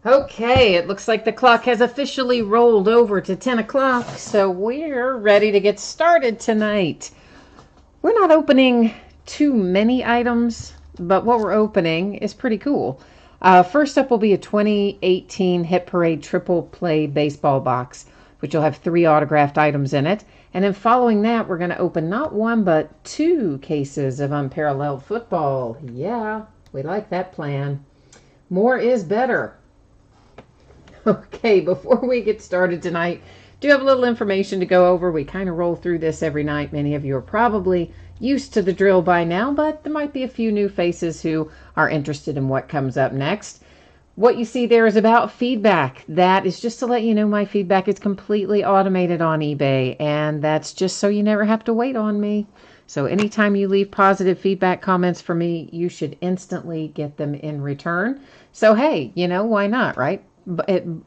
Okay, it looks like the clock has officially rolled over to 10 o'clock, so we're ready to get started tonight. We're not opening too many items, but what we're opening is pretty cool. First up will be a 2018 Hit Parade Triple Play Baseball box, which will have 3 autographed items in it. And then following that, we're going to open not 1, but 2 cases of Unparalleled Football. Yeah, we like that plan. More is better. Okay, before we get started tonight, do have a little information to go over. We kind of roll through this every night. Many of you are probably used to the drill by now, but there might be a few new faces who are interested in what comes up next. What you see there is about feedback. That is just to let you know my feedback is completely automated on eBay, and that's just so you never have to wait on me. So anytime you leave positive feedback comments for me, you should instantly get them in return. So hey, why not, right?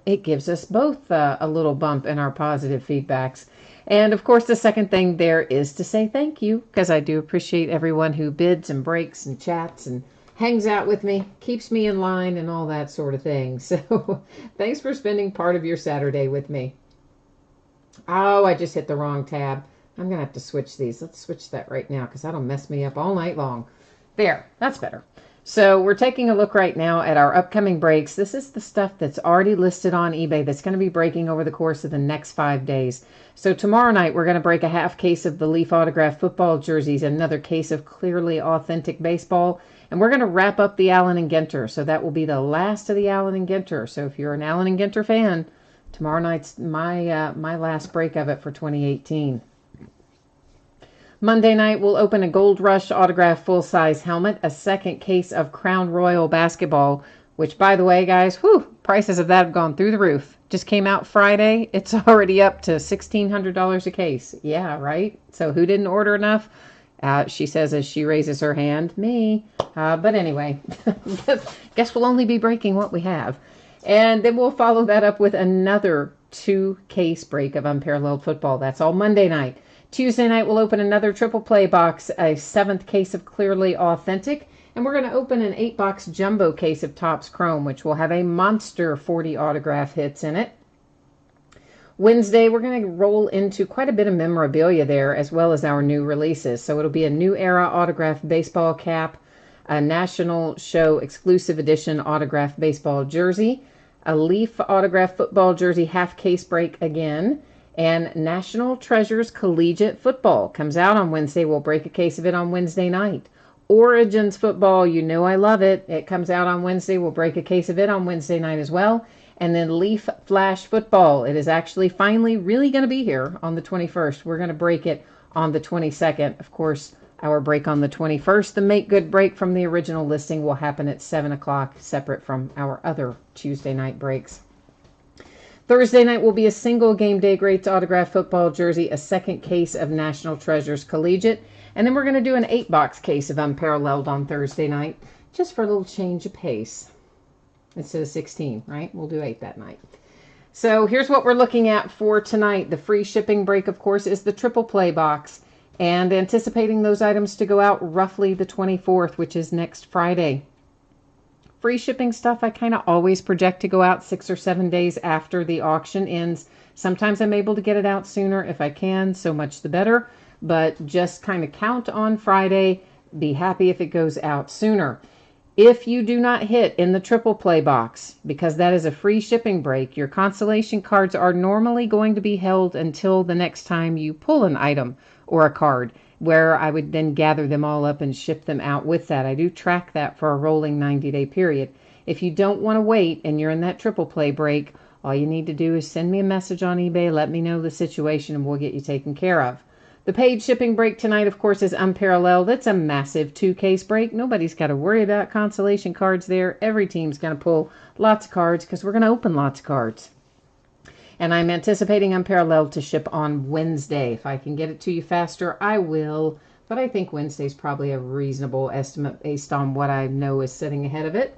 It gives us both a little bump in our positive feedbacks. And of course, the second thing there is to say thank you, because I do appreciate everyone who bids and breaks and chats and hangs out with me, keeps me in line and all that sort of thing. So thanks for spending part of your Saturday with me. Oh, I just hit the wrong tab. I'm going to have to switch these. Let's switch that right now because that'll mess me up all night long. There, that's better. So we're taking a look right now at our upcoming breaks. This is the stuff that's already listed on eBay that's going to be breaking over the course of the next 5 days. So tomorrow night, we're going to break a half case of the Leaf autographed football jerseys, another case of clearly authentic baseball, and we're going to wrap up the Allen and Ginter. So that will be the last of the Allen and Ginter. So if you're an Allen and Ginter fan, tomorrow night's my last break of it for 2018. Monday night, we'll open a Gold Rush autographed full-size helmet, a second case of Crown Royal basketball, which, by the way, guys, prices of that have gone through the roof. Just came out Friday. It's already up to $1,600 a case. Yeah, right? So who didn't order enough? She says as she raises her hand, me. But anyway, guess we'll only be breaking what we have. And then we'll follow that up with another 2-case break of Unparalleled Football. That's all Monday night. Tuesday night, we'll open another triple play box, a 7th case of Clearly Authentic, and we're going to open an 8-box jumbo case of Topps Chrome, which will have a monster 40 autograph hits in it. Wednesday, we're going to roll into quite a bit of memorabilia there, as well as our new releases. So it'll be a New Era autographed baseball cap, a National Show exclusive edition autographed baseball jersey, a Leaf autographed football jersey half case break again, and National Treasures Collegiate Football comes out on Wednesday. We'll break a case of it on Wednesday night. Origins Football, you know I love it. It comes out on Wednesday. We'll break a case of it on Wednesday night as well. And then Leaf Flash Football. It is actually finally really going to be here on the 21st. We're going to break it on the 22nd. Of course, our break on the 21st, the Make Good break from the original listing, will happen at 7 o'clock, separate from our other Tuesday night breaks. Thursday night will be a single Game Day Greats autographed football jersey, a second case of National Treasures Collegiate, and then we're going to do an 8-box case of Unparalleled on Thursday night, just for a little change of pace. Instead of 16, right? We'll do 8 that night. So here's what we're looking at for tonight. The free shipping break, of course, is the triple play box, and anticipating those items to go out roughly the 24th, which is next Friday. Free shipping stuff I kind of always project to go out 6 or 7 days after the auction ends. Sometimes I'm able to get it out sooner if I can, so much the better. But just kind of count on Friday. Be happy if it goes out sooner. If you do not hit in the triple play box, because that is a free shipping break, your consolation cards are normally going to be held until the next time you pull an item or a card, where I would then gather them all up and ship them out with that. I do track that for a rolling 90-day period. If you don't want to wait and you're in that triple play break, all you need to do is send me a message on eBay, let me know the situation, and we'll get you taken care of. The paid shipping break tonight, of course, is Unparalleled. It's a massive 2-case break. Nobody's got to worry about consolation cards there. Every team's going to pull lots of cards because we're going to open lots of cards. And I'm anticipating Unparalleled to ship on Wednesday. If I can get it to you faster, I will. But I think Wednesday's probably a reasonable estimate based on what I know is sitting ahead of it.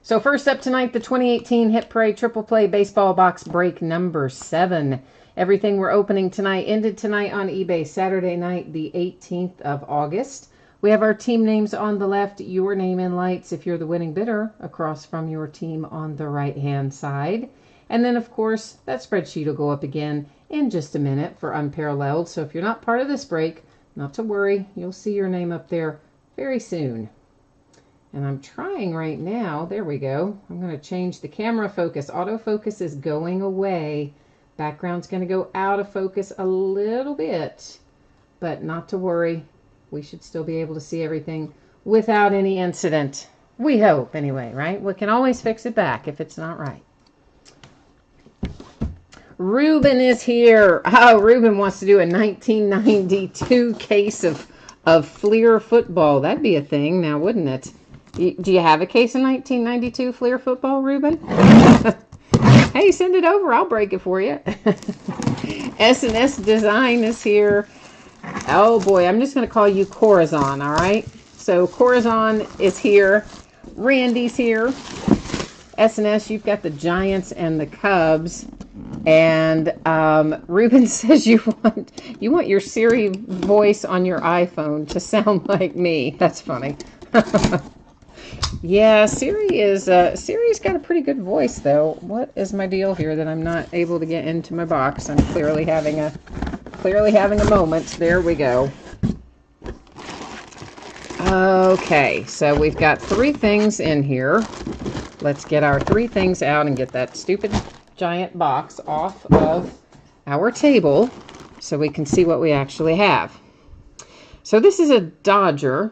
So first up tonight, the 2018 Hit Parade Triple Play Baseball Box Break number 7. Everything we're opening tonight ended tonight on eBay Saturday night, the 18th of August. We have our team names on the left, your name in lights if you're the winning bidder, across from your team on the right-hand side. And then, of course, that spreadsheet will go up again in just a minute for Unparalleled. So if you're not part of this break, not to worry, you'll see your name up there very soon. And I'm trying right now, there we go. I'm going to change the camera focus. Autofocus is going away. Background's going to go out of focus a little bit, but not to worry. We should still be able to see everything without any incident. We hope, anyway, right? We can always fix it back if it's not right. Ruben is here. Oh, Ruben wants to do a 1992 case of Fleer football. That'd be a thing now, wouldn't it? Do you have a case of 1992 Fleer football, Ruben? Hey, send it over. I'll break it for you. S&S Design is here. Oh, boy. I'm just going to call you Corazon, all right? So Corazon is here. Randy's here. S&S, you've got the Giants and the Cubs. And Ruben says you want your Siri voice on your iPhone to sound like me. That's funny. Yeah, Siri's got a pretty good voice, though. What is my deal here that I'm not able to get into my box? I'm clearly having a moment. There we go. Okay, so we've got 3 things in here. Let's get our 3 things out and get that stupid giant box off of our table so we can see what we actually have. So this is a Dodger.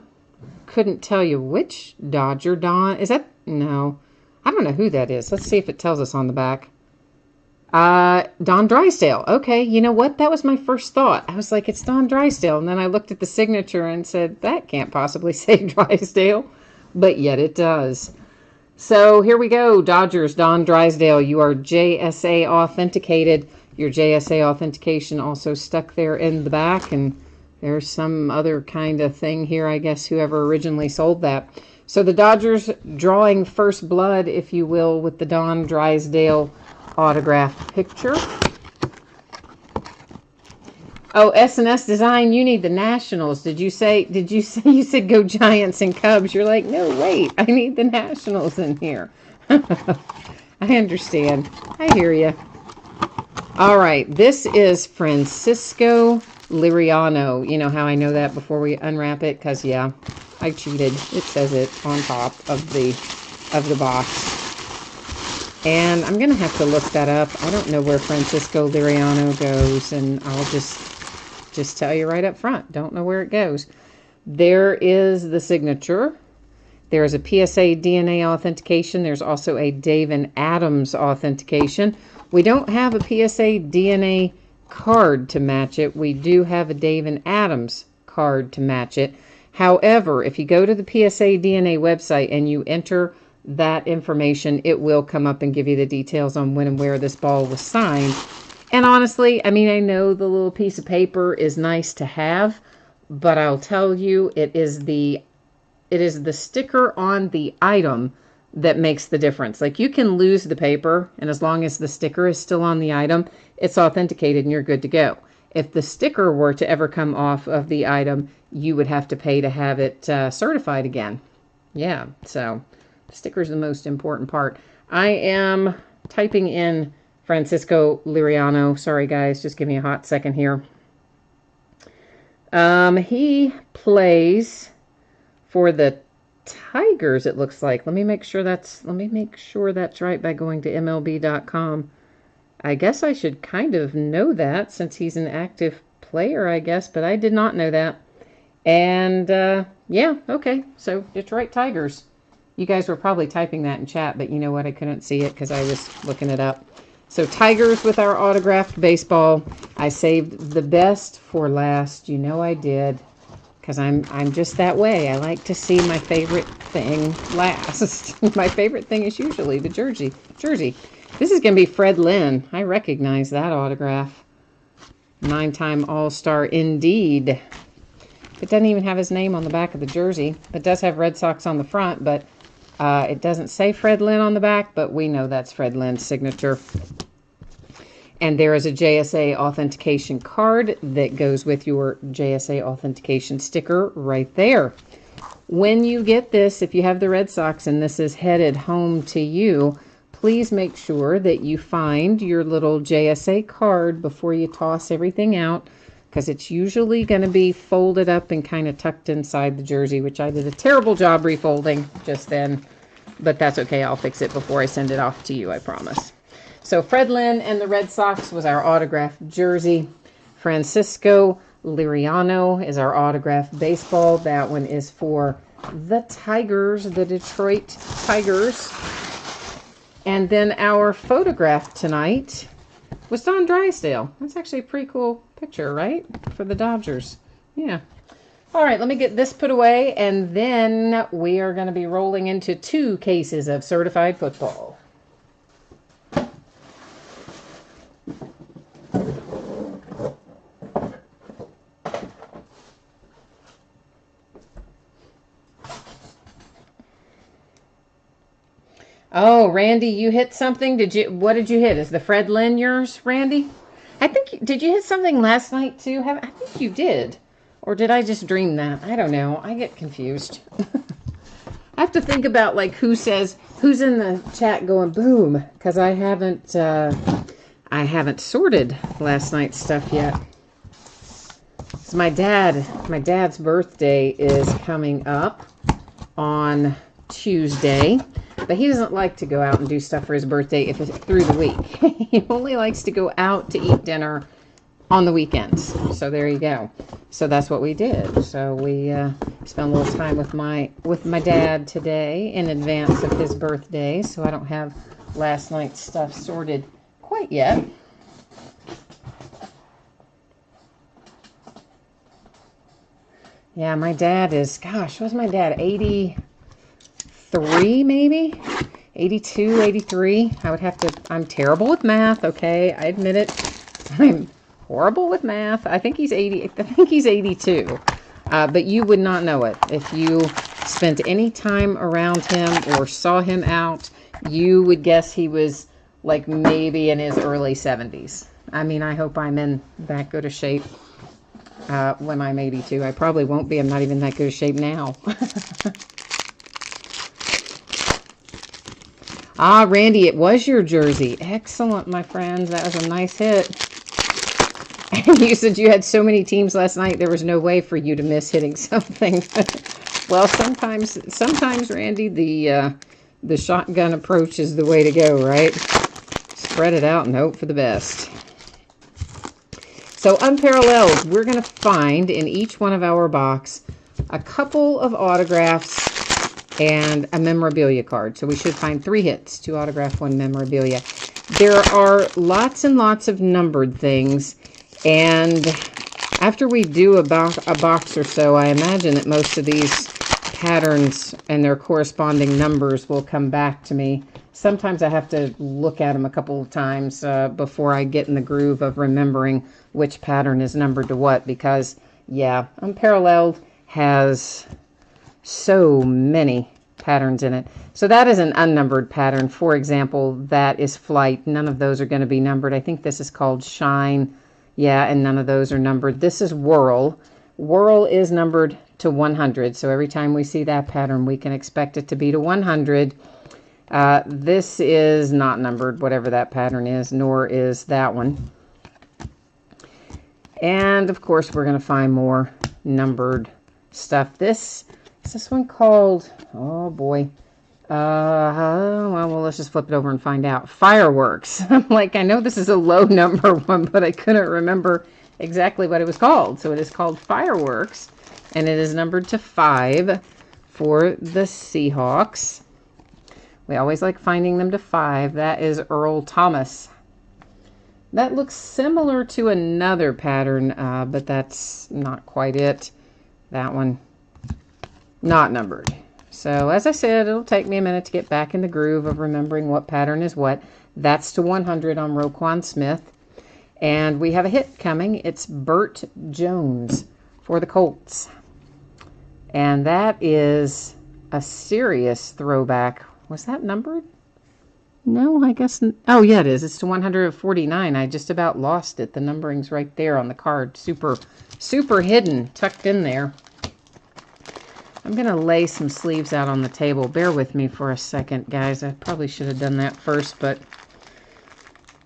Couldn't tell you which Dodger. Don, is that? No. I don't know who that is. Let's see if it tells us on the back. Don Drysdale. Okay, you know what? That was my first thought. I was like, it's Don Drysdale. And then I looked at the signature and said, that can't possibly say Drysdale. But yet it does. So here we go. Dodgers, Don Drysdale. You are JSA authenticated. Your JSA authentication also stuck there in the back. And there's some other kind of thing here, I guess, whoever originally sold that. So the Dodgers drawing first blood, if you will, with the Don Drysdale autographed picture. Oh, S&S Design, you need the Nationals. Did you say you said go Giants and Cubs? You're like, no, wait, I need the Nationals in here. I understand. I hear you. All right, this is Francisco Liriano. You know how I know that before we unwrap it? Because, yeah, I cheated. It says it on top of the box. And I'm going to have to look that up. I don't know where Francisco Liriano goes, and I'll just tell you right up front. Don't know where it goes. There is the signature. There's a PSA DNA authentication. There's also a Dave and Adams authentication. We don't have a PSA DNA card to match it. We do have a Dave and Adams card to match it. However, if you go to the PSA DNA website and you enter that information, it will come up and give you the details on when and where this ball was signed. And honestly, I mean, I know the little piece of paper is nice to have, but I'll tell you, it is the sticker on the item that makes the difference. Like, you can lose the paper, and as long as the sticker is still on the item, it's authenticated and you're good to go. If the sticker were to ever come off of the item, you would have to pay to have it certified again. Yeah, so the sticker is the most important part. I am typing in Francisco Liriano. Sorry, guys, just give me a hot second here. He plays for the Tigers, it looks like. Let me make sure that's right by going to MLB.com. I guess I should kind of know that since he's an active player, I guess, but I did not know that. And yeah, okay, so Detroit Tigers. You guys were probably typing that in chat, but you know what? I couldn't see it because I was looking it up. So Tigers with our autographed baseball. I saved the best for last. You know I did. Because I'm just that way. I like to see my favorite thing last. My favorite thing is usually the jersey. This is going to be Fred Lynn. I recognize that autograph. 9-time All-Star indeed. It doesn't even have his name on the back of the jersey. It does have Red Sox on the front, but it doesn't say Fred Lynn on the back, but we know that's Fred Lynn's signature. And there is a JSA authentication card that goes with your JSA authentication sticker right there. When you get this, if you have the Red Sox and this is headed home to you, please make sure that you find your little JSA card before you toss everything out, because it's usually going to be folded up and kind of tucked inside the jersey, which I did a terrible job refolding just then, but that's okay. I'll fix it before I send it off to you, I promise. So Fred Lynn and the Red Sox was our autographed jersey. Francisco Liriano is our autographed baseball. That one is for the Tigers, the Detroit Tigers. And then our photograph tonight was Don Drysdale. That's actually a pretty cool picture, right? For the Dodgers. Yeah. All right, let me get this put away, and then we are going to be rolling into 2 cases of certified football. Oh, Randy, you hit something? What did you hit? Is the Fred Lynn yours, Randy? I think, did you hit something last night too? I think you did. Or did I just dream that? I don't know. I get confused. I have to think about like who's in the chat going boom, because I haven't sorted last night's stuff yet. So my dad's birthday is coming up on Tuesday. But he doesn't like to go out and do stuff for his birthday if it's through the week. He only likes to go out to eat dinner on the weekends. So there you go. So that's what we did. So we spent a little time with my dad today in advance of his birthday. So I don't have last night's stuff sorted quite yet. Yeah, my dad is, gosh, what's my dad? 83 maybe? 82, 83. I'm terrible with math, okay? I admit it. I'm horrible with math. I think he's 82. But you would not know it. If you spent any time around him or saw him out, you would guess he was like maybe in his early 70s. I mean, I hope I'm in that good a shape when I'm 82. I probably won't be. I'm not even that good a shape now. Ah, Randy, it was your jersey. Excellent, my friends. That was a nice hit. And you said you had so many teams last night, there was no way for you to miss hitting something. Well, sometimes, Randy, the shotgun approach is the way to go, right? Spread it out and hope for the best. So, unparalleled, we're going to find in each one of our box a couple of autographs and a memorabilia card. So we should find 3 hits, 2 autograph, 1 memorabilia. There are lots and lots of numbered things, and after we do about a box or so, I imagine that most of these patterns and their corresponding numbers will come back to me. Sometimes I have to look at them a couple of times before I get in the groove of remembering which pattern is numbered to what, because, yeah, Unparalleled has so many patterns in it. So that is an unnumbered pattern. For example, that is Flight. None of those are going to be numbered. I think this is called Shine. Yeah, and none of those are numbered. This is Whirl. Whirl is numbered to 100. So every time we see that pattern, we can expect it to be to 100. This is not numbered, whatever that pattern is, nor is that one. And, of course, we're going to find more numbered stuff. Is this one called, oh boy, well, let's just flip it over and find out. Fireworks. I'm like, I know this is a low number one, but I couldn't remember exactly what it was called. So it is called Fireworks, and it is numbered to 5 for the Seahawks. We always like finding them to 5. That is Earl Thomas. That looks similar to another pattern, but that's not quite it. That one, not numbered. So as I said, it'll take me a minute to get back in the groove of remembering what pattern is what. That's to 100 on Roquan Smith. And we have a hit coming. It's Burt Jones for the Colts. And that is a serious throwback. Was that numbered? No, I guess. Oh, yeah, it is. It's to 149. I just about lost it. The numbering's right there on the card. Super, super hidden, tucked in there. I'm going to lay some sleeves out on the table. Bear with me for a second, guys. I probably should have done that first, but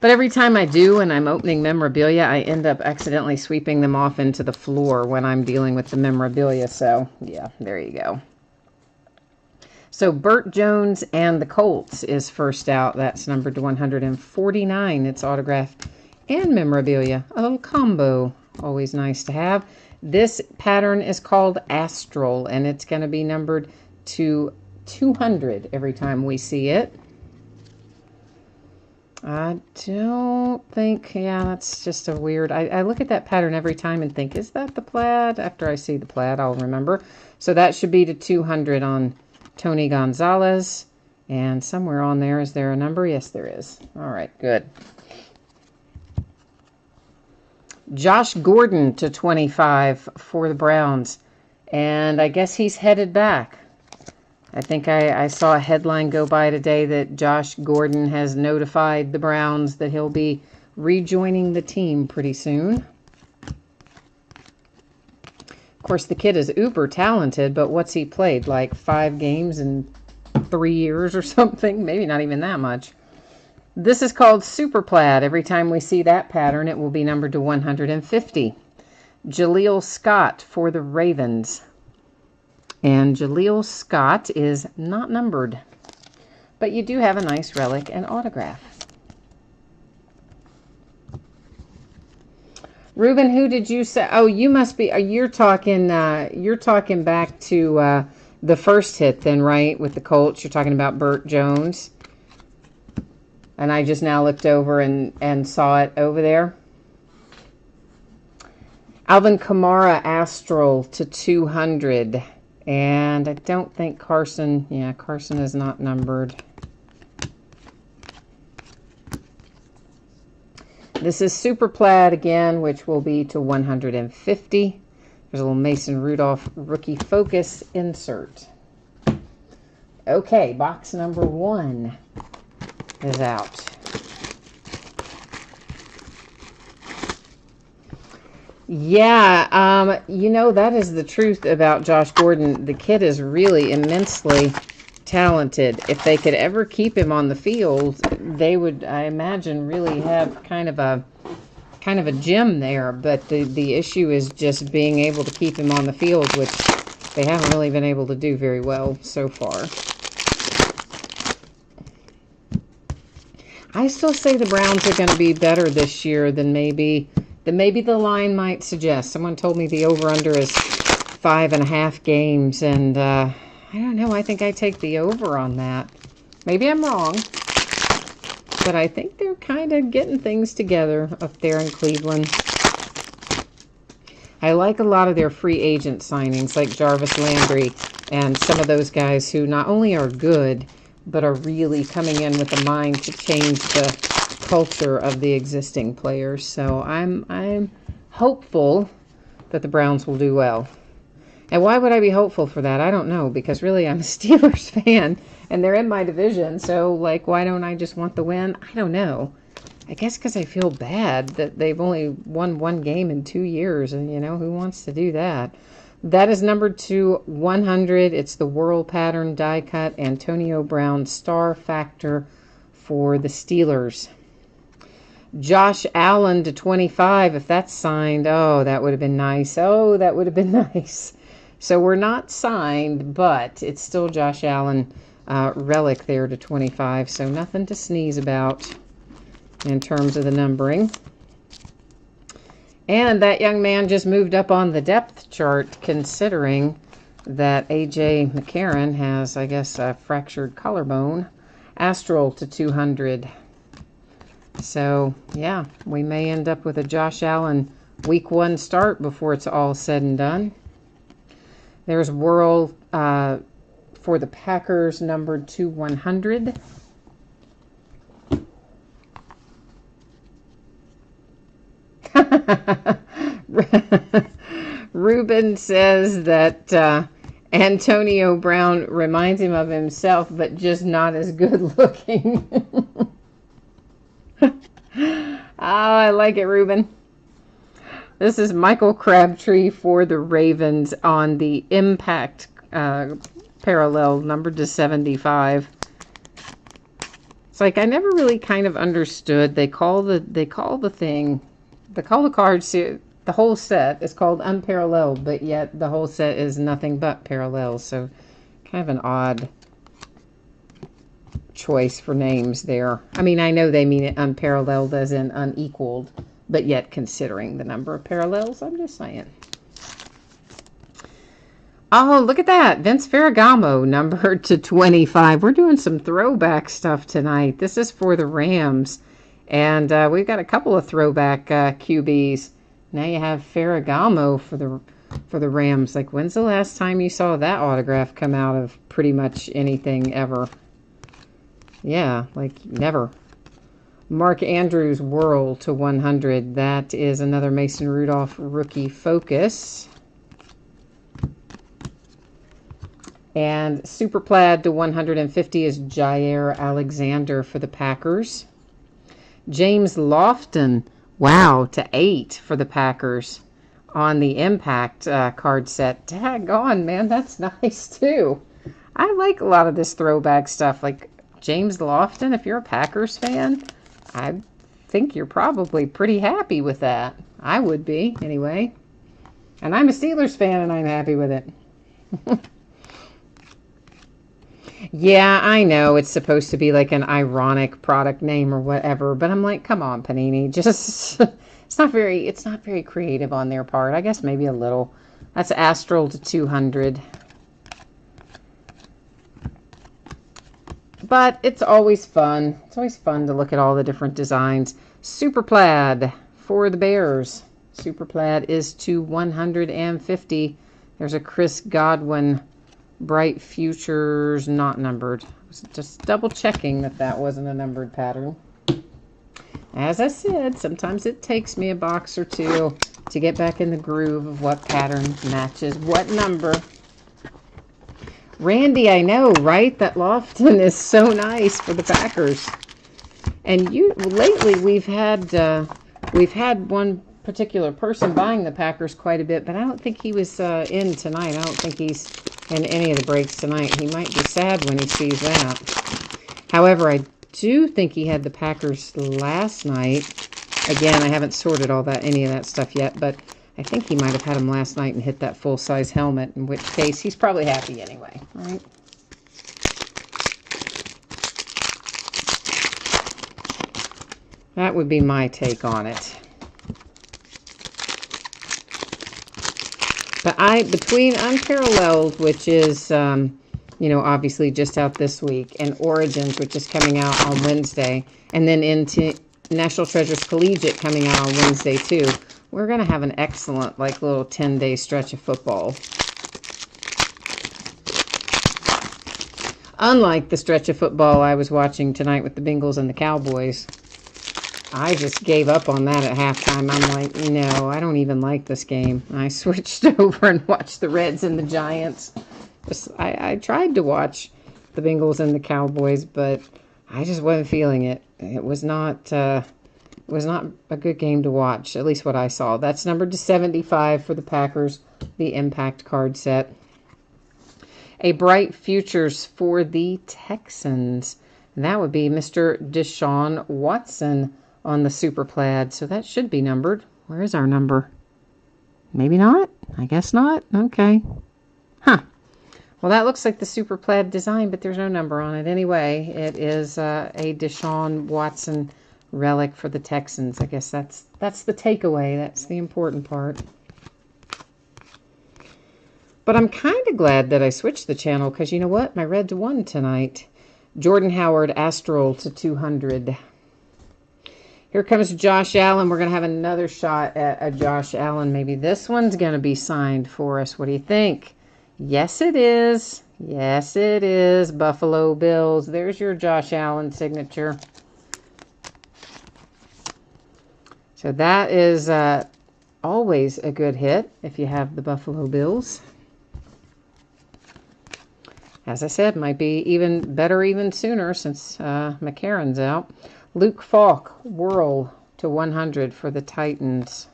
every time I do and I'm opening memorabilia, I end up accidentally sweeping them off into the floor when I'm dealing with the memorabilia. So, yeah, there you go. So, Burt Jones and the Colts is first out. That's numbered to 149. It's autographed and memorabilia. A little combo. Always nice to have. This pattern is called Astral, and it's going to be numbered to 200 every time we see it. I don't think, yeah, that's just a weird, I look at that pattern every time and think, is that the plaid? After I see the plaid, I'll remember. So that should be to 200 on Tony Gonzalez. And somewhere on there, is there a number? Yes, there is. All right, good. Josh Gordon to 25 for the Browns. And I guess he's headed back. I think I saw a headline go by today that Josh Gordon has notified the Browns that he'll be rejoining the team pretty soon. Of course, the kid is uber talented, but what's he played? Like 5 games in 3 years or something? Maybe not even that much. This is called Super Plaid. Every time we see that pattern, it will be numbered to 150. Jaleel Scott for the Ravens. And Jaleel Scott is not numbered. But you do have a nice relic and autograph. Ruben, who did you say? Oh, you must be, you're talking back to the first hit then, right? With the Colts. You're talking about Burt Jones. And I just now looked over and saw it over there. Alvin Kamara Astral to 200. And I don't think Carson, yeah, Carson is not numbered. This is Super Plaid again, which will be to 150. There's a little Mason Rudolph Rookie Focus insert. Okay, box number 1 is out. Yeah, you know, that is the truth about Josh Gordon. The kid is really immensely talented. If they could ever keep him on the field, they would, I imagine, really have kind of a gem there. But the issue is just being able to keep him on the field, which they haven't really been able to do very well so far. I still say the Browns are going to be better this year than maybe the line might suggest. Someone told me the over-under is 5.5 games, and I don't know. I think I take the over on that. Maybe I'm wrong, but I think they're kind of getting things together up there in Cleveland. I like a lot of their free agent signings, like Jarvis Landry and some of those guys who not only are good, but are really coming in with a mind to change the culture of the existing players. So I'm hopeful that the Browns will do well. And why would I be hopeful for that? I don't know, because really I'm a Steelers fan and they're in my division. So like, why don't I just want the win? I don't know. I guess because I feel bad that they've only won 1 game in 2 years, and you know, who wants to do that? That is numbered to 100. It's the Whirl Pattern die cut Antonio Brown Star Factor for the Steelers. Josh Allen to 25. If that's signed, oh, that would have been nice. Oh, that would have been nice. So we're not signed, but it's still Josh Allen relic there to 25. So nothing to sneeze about in terms of the numbering. And that young man just moved up on the depth chart, considering that A.J. McCarron has, I guess, a fractured collarbone. Astral to 200. So, yeah, we may end up with a Josh Allen week 1 start before it's all said and done. There's Whirl for the Packers, numbered to 100. Ruben says that Antonio Brown reminds him of himself, but just not as good looking. I like it, Ruben. This is Michael Crabtree for the Ravens on the Impact parallel, numbered to 75. It's like I never really kind of understood. They call the cards, the whole set is called unparalleled, but yet the whole set is nothing but parallels. So kind of an odd choice for names there. I mean, I know they mean it unparalleled as in unequaled, but yet considering the number of parallels, I'm just saying. Oh, look at that. Vince Ferragamo, numbered to 25. We're doing some throwback stuff tonight. This is for the Rams. And we've got a couple of throwback QBs. Now you have Ferragamo for the Rams. Like, when's the last time you saw that autograph come out of pretty much anything ever? Yeah, like never. Mark Andrews, Whirl to 100. That is another Mason Rudolph rookie focus. And Super Plaid to 150 is Jair Alexander for the Packers. James Lofton, wow, to 8 for the Packers on the Impact card set. Daggone, man, that's nice too. I like a lot of this throwback stuff. Like James Lofton, if you're a Packers fan, I think you're probably pretty happy with that. I would be, anyway. And I'm a Steelers fan, and I'm happy with it. Yeah, I know it's supposed to be like an ironic product name or whatever, but I'm like, come on, Panini, just it's not very creative on their part. I guess maybe a little. That's Astral to 200. But it's always fun. It's always fun to look at all the different designs. Super Plaid for the Bears. Super Plaid is to 150. There's a Chris Godwin Bright Futures, not numbered. I was just double checking that wasn't a numbered pattern. As I said, sometimes it takes me a box or two to get back in the groove of what pattern matches what number. Randy, I know, right? That Lofton is so nice for the Packers. And lately we've had one particular person buying the Packers quite a bit, but I don't think he was in tonight. I don't think he's in any of the breaks tonight. He might be sad when he sees that. However, I do think he had the Packers last night. Again, I haven't sorted any of that stuff yet, but I think he might have had him last night and hit that full-size helmet, in which case he's probably happy anyway, right? That would be my take on it. But between Unparalleled, which is, obviously just out this week, and Origins, which is coming out on Wednesday, and then into National Treasures Collegiate coming out on Wednesday too, we're going to have an excellent, little 10-day stretch of football. Unlike the stretch of football I was watching tonight with the Bengals and the Cowboys. I just gave up on that at halftime. I'm like, no, I don't even like this game. I switched over and watched the Reds and the Giants. I tried to watch the Bengals and the Cowboys, but I just wasn't feeling it. It was not a good game to watch, at least what I saw. That's numbered to 75 for the Packers, the Impact card set. A Bright Futures for the Texans. And that would be Mr. Deshaun Watson on the Super Plaid. So that should be numbered. Where is our number? Maybe not? I guess not. Okay. Huh. Well, that looks like the Super Plaid design, but there's no number on it. Anyway, it is a Deshaun Watson relic for the Texans. I guess that's the takeaway. That's the important part. But I'm kind of glad that I switched the channel because you know what? My red to 1 tonight. Jordan Howard, Astral to 200. Here comes Josh Allen. We're going to have another shot at a Josh Allen. Maybe this one's going to be signed for us. What do you think? Yes, it is. Yes, it is. Buffalo Bills. There's your Josh Allen signature. So that is always a good hit if you have the Buffalo Bills. As I said, might be even better even sooner since McCarron's out. Luke Falk, Whirl to 100 for the Titans.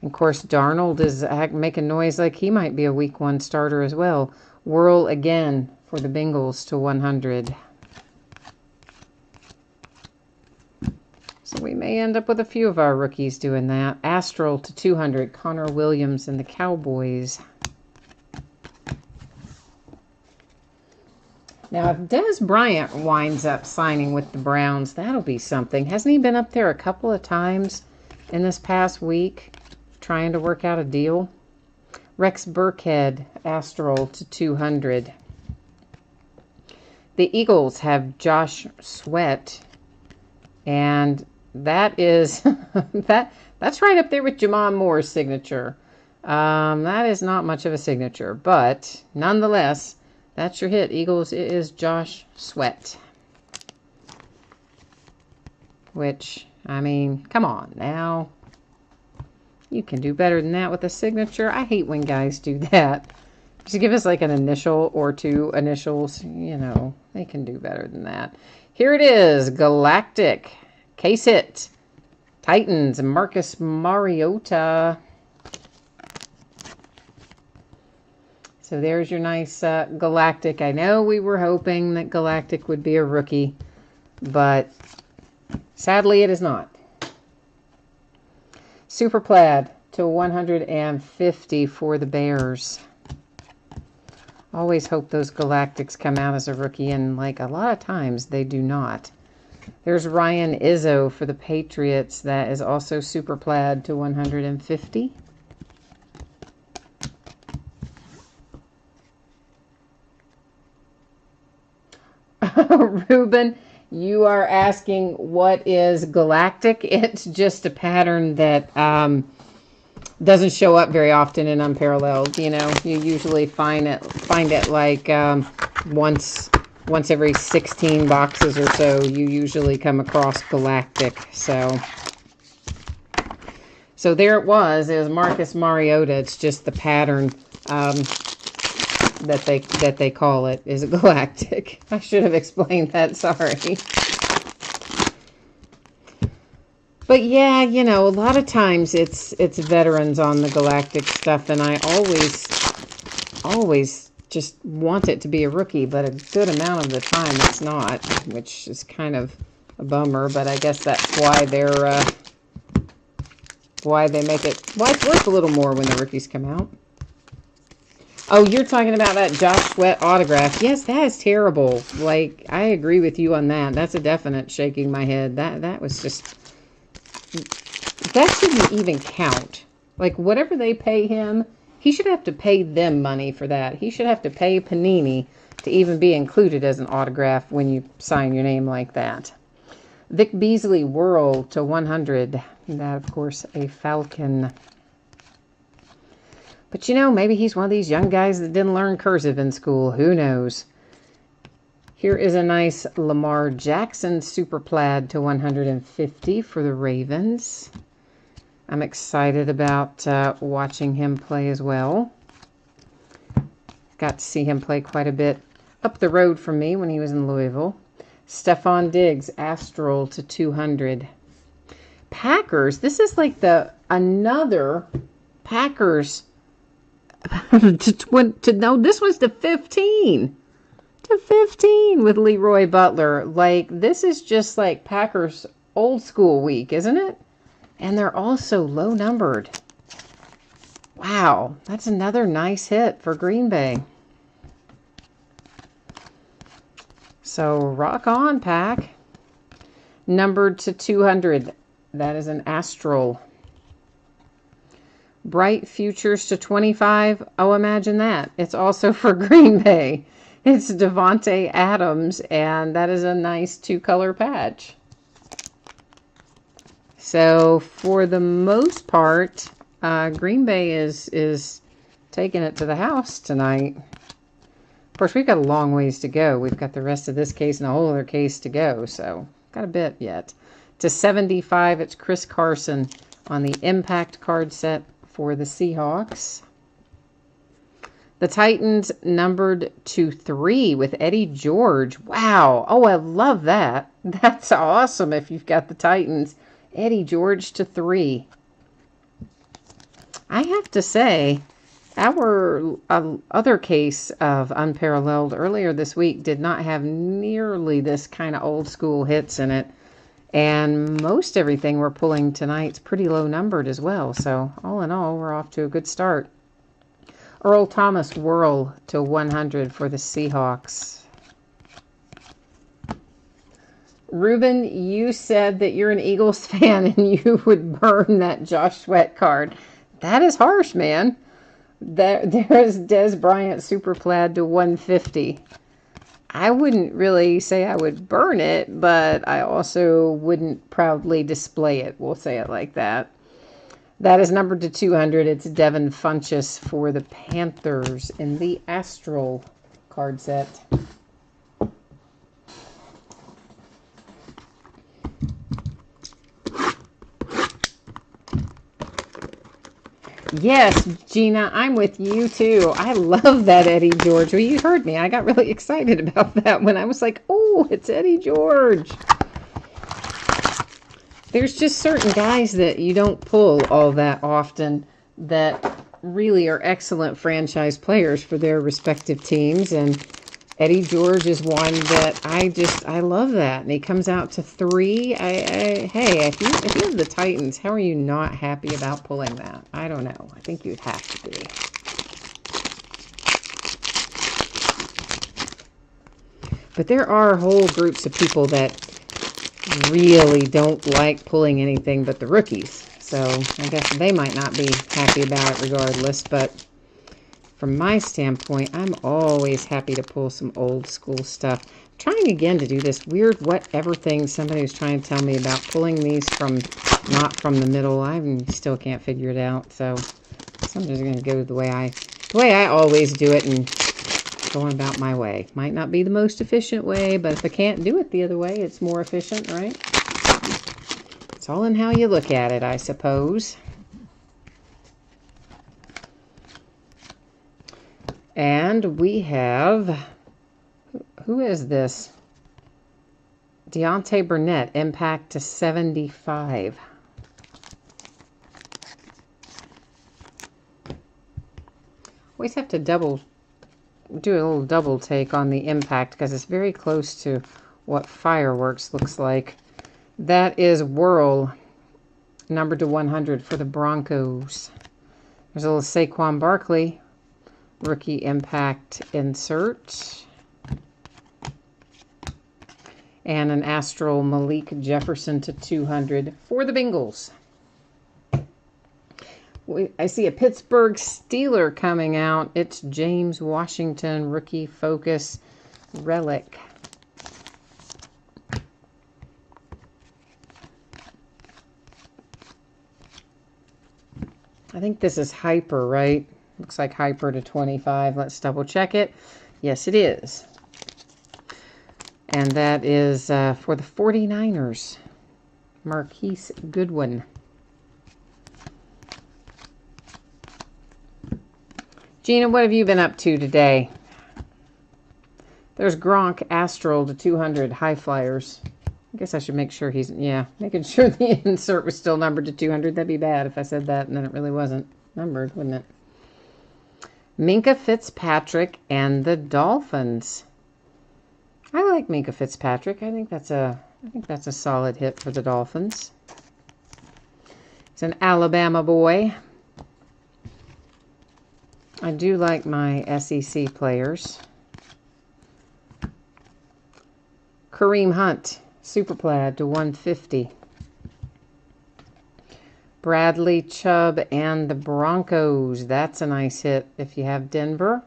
Of course, Darnold is making noise like he might be a week 1 starter as well. Whirl again for the Bengals to 100. So we may end up with a few of our rookies doing that. Astral to 200, Connor Williams and the Cowboys. Now, if Des Bryant winds up signing with the Browns, that'll be something. Hasn't he been up there a couple of times in this past week trying to work out a deal? Rex Burkhead, Astral to 200. The Eagles have Josh Sweat, and that is that's right up there with Jamon Moore's signature. That is not much of a signature, but nonetheless, that's your hit. Eagles, it is Josh Sweat. Which, I mean, come on now. You can do better than that with a signature. I hate when guys do that. Just give us like an initial or 2 initials. You know, they can do better than that. Here it is. Galactic. Case hit. Titans. Marcus Mariota. So there's your nice Galactic. I know we were hoping that Galactic would be a rookie, but sadly it is not. Super Plaid to 150 for the Bears. Always hope those Galactics come out as a rookie, and like a lot of times they do not. There's Ryan Izzo for the Patriots. That is also Super Plaid to 150. Ruben, you are asking what is Galactic. It's just a pattern that doesn't show up very often in Unparalleled. You know, you usually find it like once every 16 boxes or so. You usually come across Galactic. So there it was. It was Marcus Mariota. It's just the pattern. That they call it is a Galactic. I should have explained that, sorry. But yeah, you know, a lot of times it's veterans on the Galactic stuff, and I always just want it to be a rookie, but a good amount of the time it's not, which is kind of a bummer, but I guess that's why why they make it, why it's worth a little more when the rookies come out. Oh, you're talking about that Josh Sweat autograph. Yes, that is terrible. Like, I agree with you on that. That's a definite shaking my head. That was just... That shouldn't even count. Like, whatever they pay him, he should have to pay them money for that. He should have to pay Panini to even be included as an autograph when you sign your name like that. Vic Beasley, Whirl to 100. That, of course, a Falcon. But, you know, maybe he's one of these young guys that didn't learn cursive in school. Who knows? Here is a nice Lamar Jackson Super Plaid to 150 for the Ravens. I'm excited about watching him play as well. Got to see him play quite a bit up the road from me when he was in Louisville. Stephon Diggs, Astral to 200. Packers. This is like another Packers... No, this was to 15. To 15 with Leroy Butler. Like, this is just like Packers old school week, isn't it? And they're also low numbered. Wow, that's another nice hit for Green Bay. So, rock on, Pack. Numbered to 200. That is an Astral. Bright Futures to 25. Oh, imagine that. It's also for Green Bay. It's Devontae Adams, and that is a nice 2-color patch. So, for the most part, Green Bay is taking it to the house tonight. Of course, we've got a long ways to go. We've got the rest of this case and a whole other case to go, so got a bit yet. To 75, it's Chris Carson on the Impact card set for the Seahawks. The Titans numbered to 3 with Eddie George. Wow. Oh, I love that. That's awesome if you've got the Titans. Eddie George to 3. I have to say, our other case of Unparalleled earlier this week did not have nearly this kind of old school hits in it. And most everything we're pulling tonight's pretty low numbered as well. So all in all, we're off to a good start. Earl Thomas Whirl to 100 for the Seahawks. Ruben, you said that you're an Eagles fan and you would burn that Josh Sweat card. That is harsh, man. There's Des Bryant Super Plaid to 150. I wouldn't really say I would burn it, but I also wouldn't proudly display it. We'll say it like that. That is numbered to 200. It's Devin Funchess for the Panthers in the Astral card set. Yes, Gina, I'm with you too. I love that Eddie George. Well, you heard me. I got really excited about that when I was like, oh, it's Eddie George. There's just certain guys that you don't pull all that often that really are excellent franchise players for their respective teams. And Eddie George is one that I love that. And he comes out to 3. Hey, if you have the Titans, how are you not happy about pulling that? I don't know. I think you'd have to be. But there are whole groups of people that really don't like pulling anything but the rookies. So I guess they might not be happy about it regardless. But from my standpoint, I'm always happy to pull some old school stuff. I'm trying again to do this weird whatever thing somebody was trying to tell me about pulling these from, not from the middle. I still can't figure it out. So I'm just going to go the way I always do it and going about my way. Might not be the most efficient way, but if I can't do it the other way, it's more efficient, right? It's all in how you look at it, I suppose. And we have, who is this? Deontay Burnett, impact to 75. Always have to do a little double take on the impact because it's very close to what fireworks looks like. That is Whirl, numbered to 100 for the Broncos. There's a little Saquon Barkley, rookie impact insert. And an Astral Malik Jefferson to 200 for the Bengals. I see a Pittsburgh Steeler coming out. It's James Washington, rookie focus relic. I think this is Hyper, right? Looks like Hyper to 25. Let's double check it. Yes, it is. And that is for the 49ers. Marquise Goodwin. Gina, what have you been up to today? There's Gronk Astral to 200 High Flyers. I guess I should make sure he's, making sure the insert was still numbered to 200. That'd be bad if I said that and then it really wasn't numbered, wouldn't it? Minkah Fitzpatrick and the Dolphins. I like Minkah Fitzpatrick. I think that's a solid hit for the Dolphins. He's an Alabama boy. I do like my SEC players. Kareem Hunt, Super Plaid to 150. Bradley Chubb and the Broncos. That's a nice hit if you have Denver.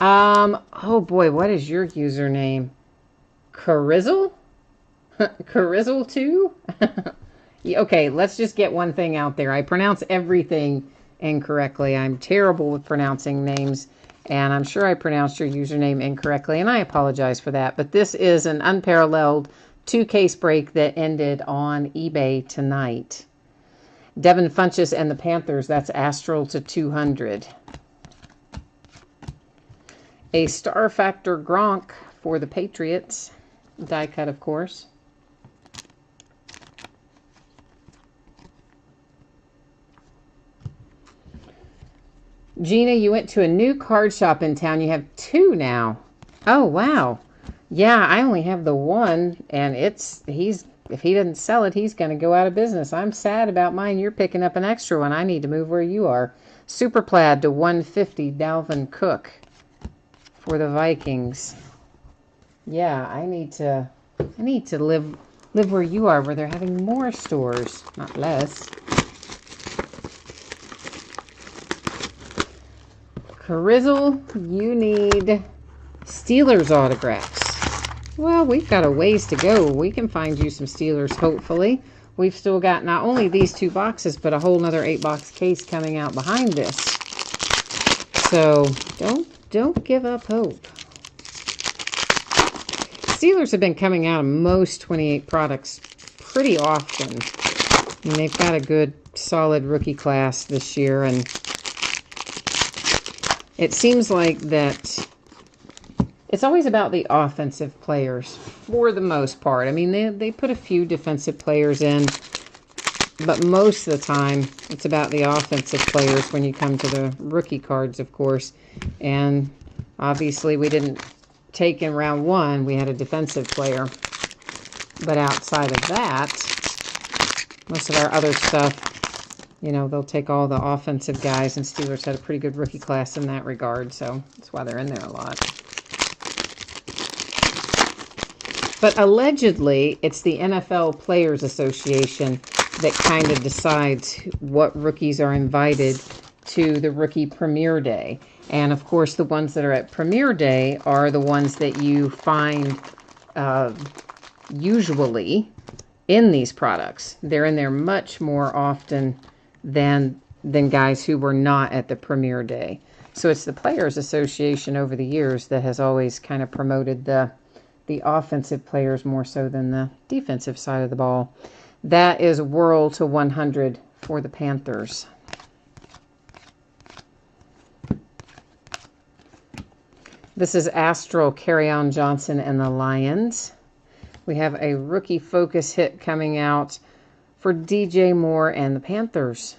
Oh boy, what is your username? Carizzle? Carizzle 2? Okay, let's just get one thing out there. I pronounce everything incorrectly. I'm terrible with pronouncing names, and I'm sure I pronounced your username incorrectly, and I apologize for that. But this is an Unparalleled 2-case break that ended on eBay tonight. Devin Funchess and the Panthers, that's Astral to 200. A Star Factor Gronk for the Patriots. Die cut, of course. Gina, you went to a new card shop in town. You have 2 now. Oh, wow. Yeah, I only have the 1, and if he doesn't sell it, he's going to go out of business. I'm sad about mine. You're picking up an extra one. I need to move where you are. Super Plaid to 150, Dalvin Cook for the Vikings. Yeah, I need to live where you are, where they're having more stores, not less. Carizzle, you need Steelers autographs. Well, we've got a ways to go. We can find you some Steelers, hopefully. We've still got not only these 2 boxes, but a whole nother 8-box case coming out behind this. So don't give up hope. Steelers have been coming out of most 28 products pretty often. I mean, they've got a good, solid rookie class this year, and it seems like that it's always about the offensive players for the most part. I mean, they put a few defensive players in, but most of the time it's about the offensive players when you come to the rookie cards, of course. And obviously we didn't take in round 1, we had a defensive player. But outside of that, most of our other stuff, you know, they'll take all the offensive guys, and Steelers had a pretty good rookie class in that regard, so that's why they're in there a lot. But allegedly, it's the NFL Players Association that kind of decides what rookies are invited to the Rookie Premiere Day. And, of course, the ones that are at Premiere Day are the ones that you find usually in these products. They're in there much more often than guys who were not at the Premiere Day. So it's the Players Association over the years that has always kind of promoted the offensive players more so than the defensive side of the ball. That is Whirl to 100 for the Panthers. This is Astral Kerryon Johnson and the Lions. We have a rookie focus hit coming out for DJ Moore and the Panthers.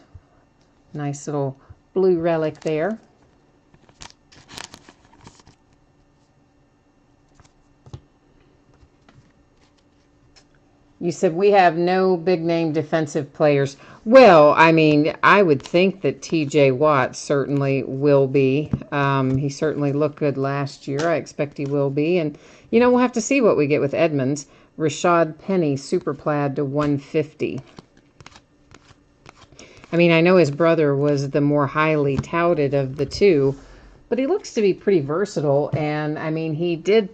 Nice little blue relic there. You said we have no big-name defensive players. Well, I mean, I would think that T.J. Watt certainly will be. He certainly looked good last year. I expect he will be. And, you know, we'll have to see what we get with Edmonds. Rashad Penny, Super Plaid to 150. I mean, I know his brother was the more highly touted of the two, but he looks to be pretty versatile. And, I mean, he did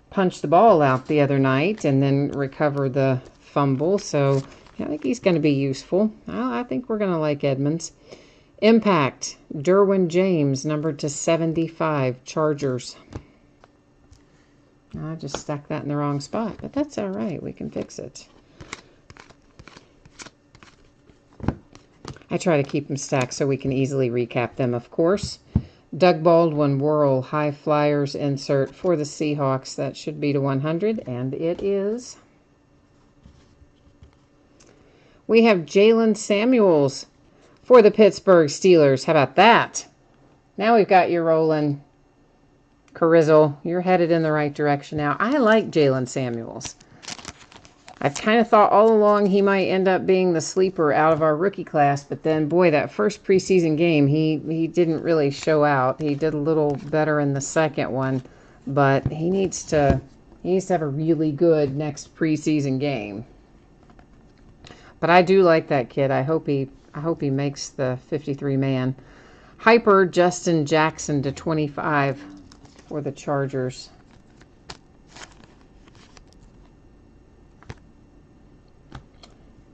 punch the ball out the other night and then recover the fumble, so I think he's going to be useful. I think we're going to like Edmonds. Impact, Derwin James, numbered to 75, Chargers. I just stuck that in the wrong spot, but that's all right. We can fix it. I try to keep them stacked so we can easily recap them, of course. Doug Baldwin, Whirl, High Flyers insert for the Seahawks. That should be to 100, and it is. We have Jalen Samuels for the Pittsburgh Steelers. How about that? Now we've got you rolling, Carizzle. You're headed in the right direction now. I like Jalen Samuels. I've kind of thought all along he might end up being the sleeper out of our rookie class, but then, boy, that first preseason game, he didn't really show out. He did a little better in the second one, but he needs to have a really good next preseason game. But I do like that kid. I hope he makes the 53-man. Hyper Justin Jackson to 25 for the Chargers.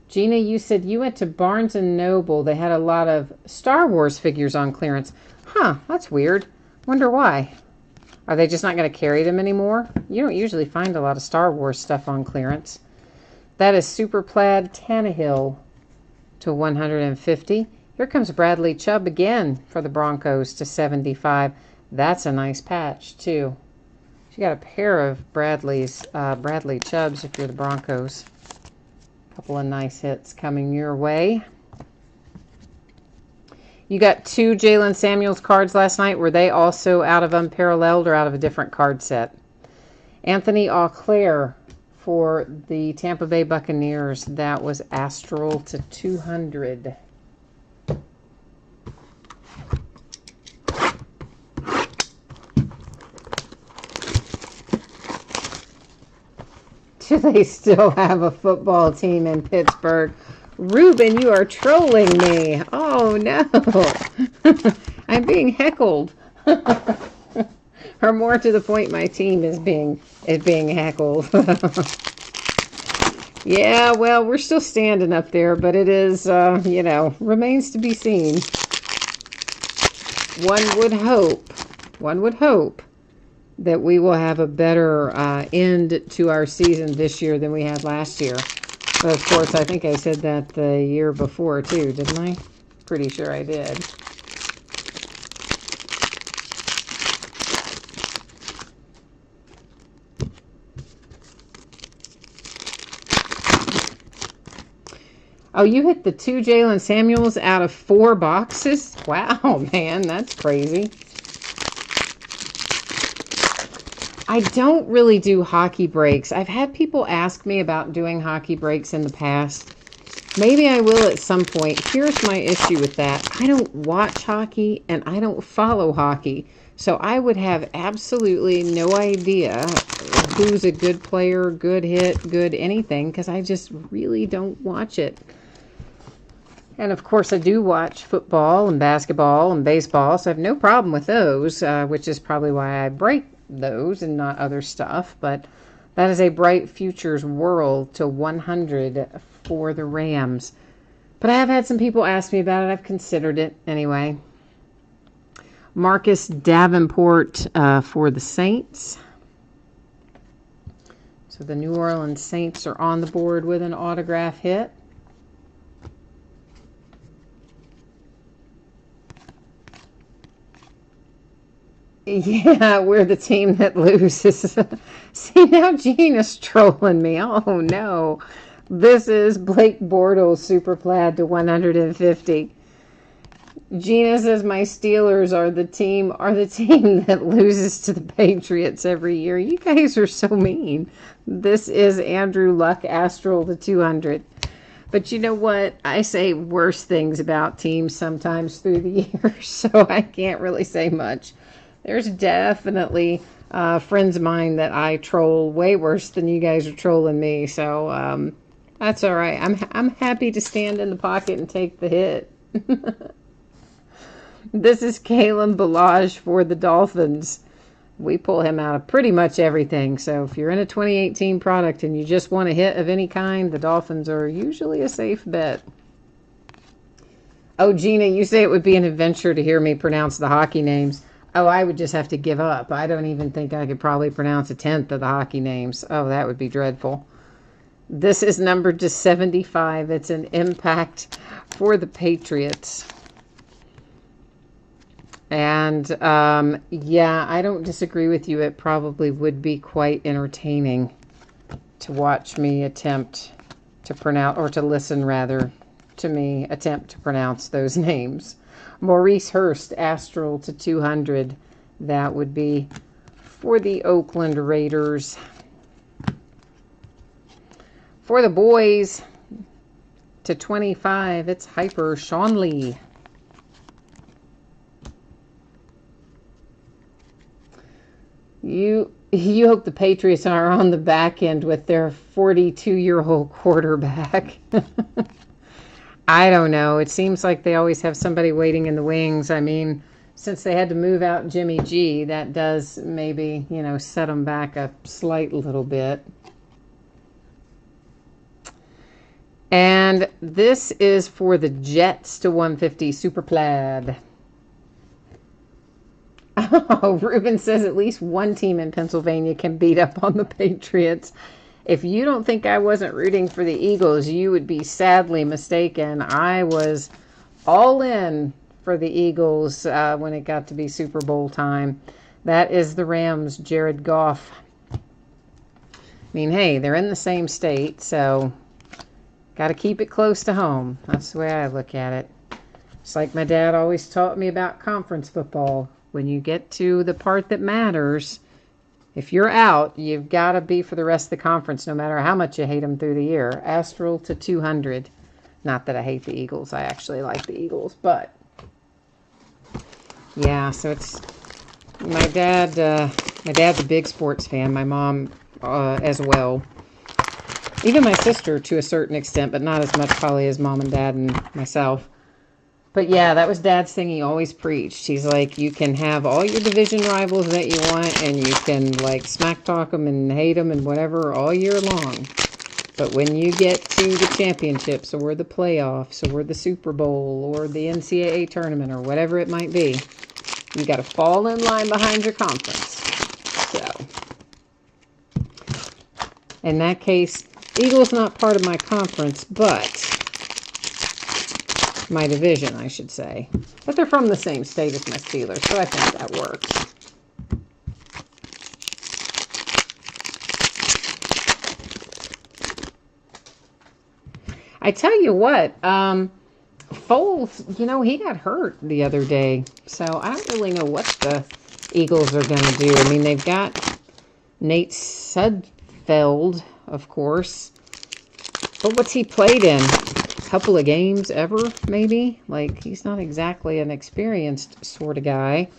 Gina, you said you went to Barnes & Noble. They had a lot of Star Wars figures on clearance. Huh, that's weird. Wonder why. Are they just not going to carry them anymore? You don't usually find a lot of Star Wars stuff on clearance. That is Super Plaid Tannehill to 150. Here comes Bradley Chubb again for the Broncos to 75. That's a nice patch, too. You got a pair of Bradley Chubbs if you're the Broncos. A couple of nice hits coming your way. You got 2 Jalen Samuels cards last night. Were they also out of unparalleled or out of a different card set? Anthony Auclair for the Tampa Bay Buccaneers. That was Astral to 200. Do they still have a football team in Pittsburgh? Ruben, you are trolling me. Oh, no. I'm being heckled. Or more to the point, my team is being heckled. Yeah, well, we're still standing up there, but it is, remains to be seen. One would hope that we will have a better end to our season this year than we had last year. But of course, I think I said that the year before too, didn't I? Pretty sure I did. Oh, you hit the 2 Jalen Samuels out of 4 boxes? Wow, man, that's crazy. I don't really do hockey breaks. I've had people ask me about doing hockey breaks in the past. Maybe I will at some point. Here's my issue with that. I don't watch hockey and I don't follow hockey. So I would have absolutely no idea who's a good player, good hit, good anything, because I just really don't watch it. And of course I do watch football and basketball and baseball, so I have no problem with those, which is probably why I break those and not other stuff. But that is a Bright Futures World to 100 for the Rams. But I have had some people ask me about it. I've considered it anyway. Marcus Davenport for the Saints. So the New Orleans Saints are on the board with an autograph hit. Yeah, we're the team that loses. See, now Gina's trolling me. Oh, no. This is Blake Bortles Super Plaid to 150. Gina says my Steelers are the team that loses to the Patriots every year. You guys are so mean. This is Andrew Luck Astral to 200. But you know what? I say worse things about teams sometimes through the years, so I can't really say much. There's definitely friends of mine that I troll way worse than you guys are trolling me. So that's all right. I'm happy to stand in the pocket and take the hit. This is Kalen Ballage for the Dolphins. We pull him out of pretty much everything. So if you're in a 2018 product and you just want a hit of any kind, the Dolphins are usually a safe bet. Oh, Gina, you say it would be an adventure to hear me pronounce the hockey names. Oh, I would just have to give up. I don't even think I could probably pronounce a tenth of the hockey names. Oh, that would be dreadful. This is numbered to 75. It's an impact for the Patriots. And, yeah, I don't disagree with you. It probably would be quite entertaining to watch me attempt to pronounce, or to listen, rather, to me attempt to pronounce those names. Maurice Hurst, Astral to 200. That would be for the Oakland Raiders. For the boys, to 25, it's Hyper Sean Lee. You hope the Patriots are on the back end with their 42-year-old quarterback. I don't know. It seems like they always have somebody waiting in the wings. I mean, since they had to move out Jimmy G, that does maybe, set them back a slight little bit. And this is for the Jets to 150 Super Plaid. Oh, Ruben says at least one team in Pennsylvania can beat up on the Patriots. If you don't think I wasn't rooting for the Eagles, you would be sadly mistaken. I was all in for the Eagles when it got to be Super Bowl time. That is the Rams, Jared Goff. I mean, hey, they're in the same state, so got to keep it close to home. That's the way I look at it. It's like my dad always taught me about conference football. When you get to the part that matters, if you're out, you've got to be for the rest of the conference, no matter how much you hate them through the year. Astral to 200. Not that I hate the Eagles. I actually like the Eagles, but yeah, so it's my dad. My dad's a big sports fan. My mom as well. Even my sister to a certain extent, but not as much probably as mom and dad and myself. But yeah, that was Dad's thing he always preached. He's like, you can have all your division rivals that you want, and you can like smack talk them and hate them and whatever all year long. But when you get to the championships or the playoffs or the Super Bowl or the NCAA tournament or whatever it might be, you got to fall in line behind your conference. So, in that case, Eagles not part of my conference, but my division, I should say. But they're from the same state as my Steelers, so I think that works. I tell you what, Foles, you know, he got hurt the other day, so I don't really know what the Eagles are going to do. I mean, they've got Nate Sudfeld, of course, but what's he played in? Couple of games ever, maybe? Like, he's not exactly an experienced sort of guy.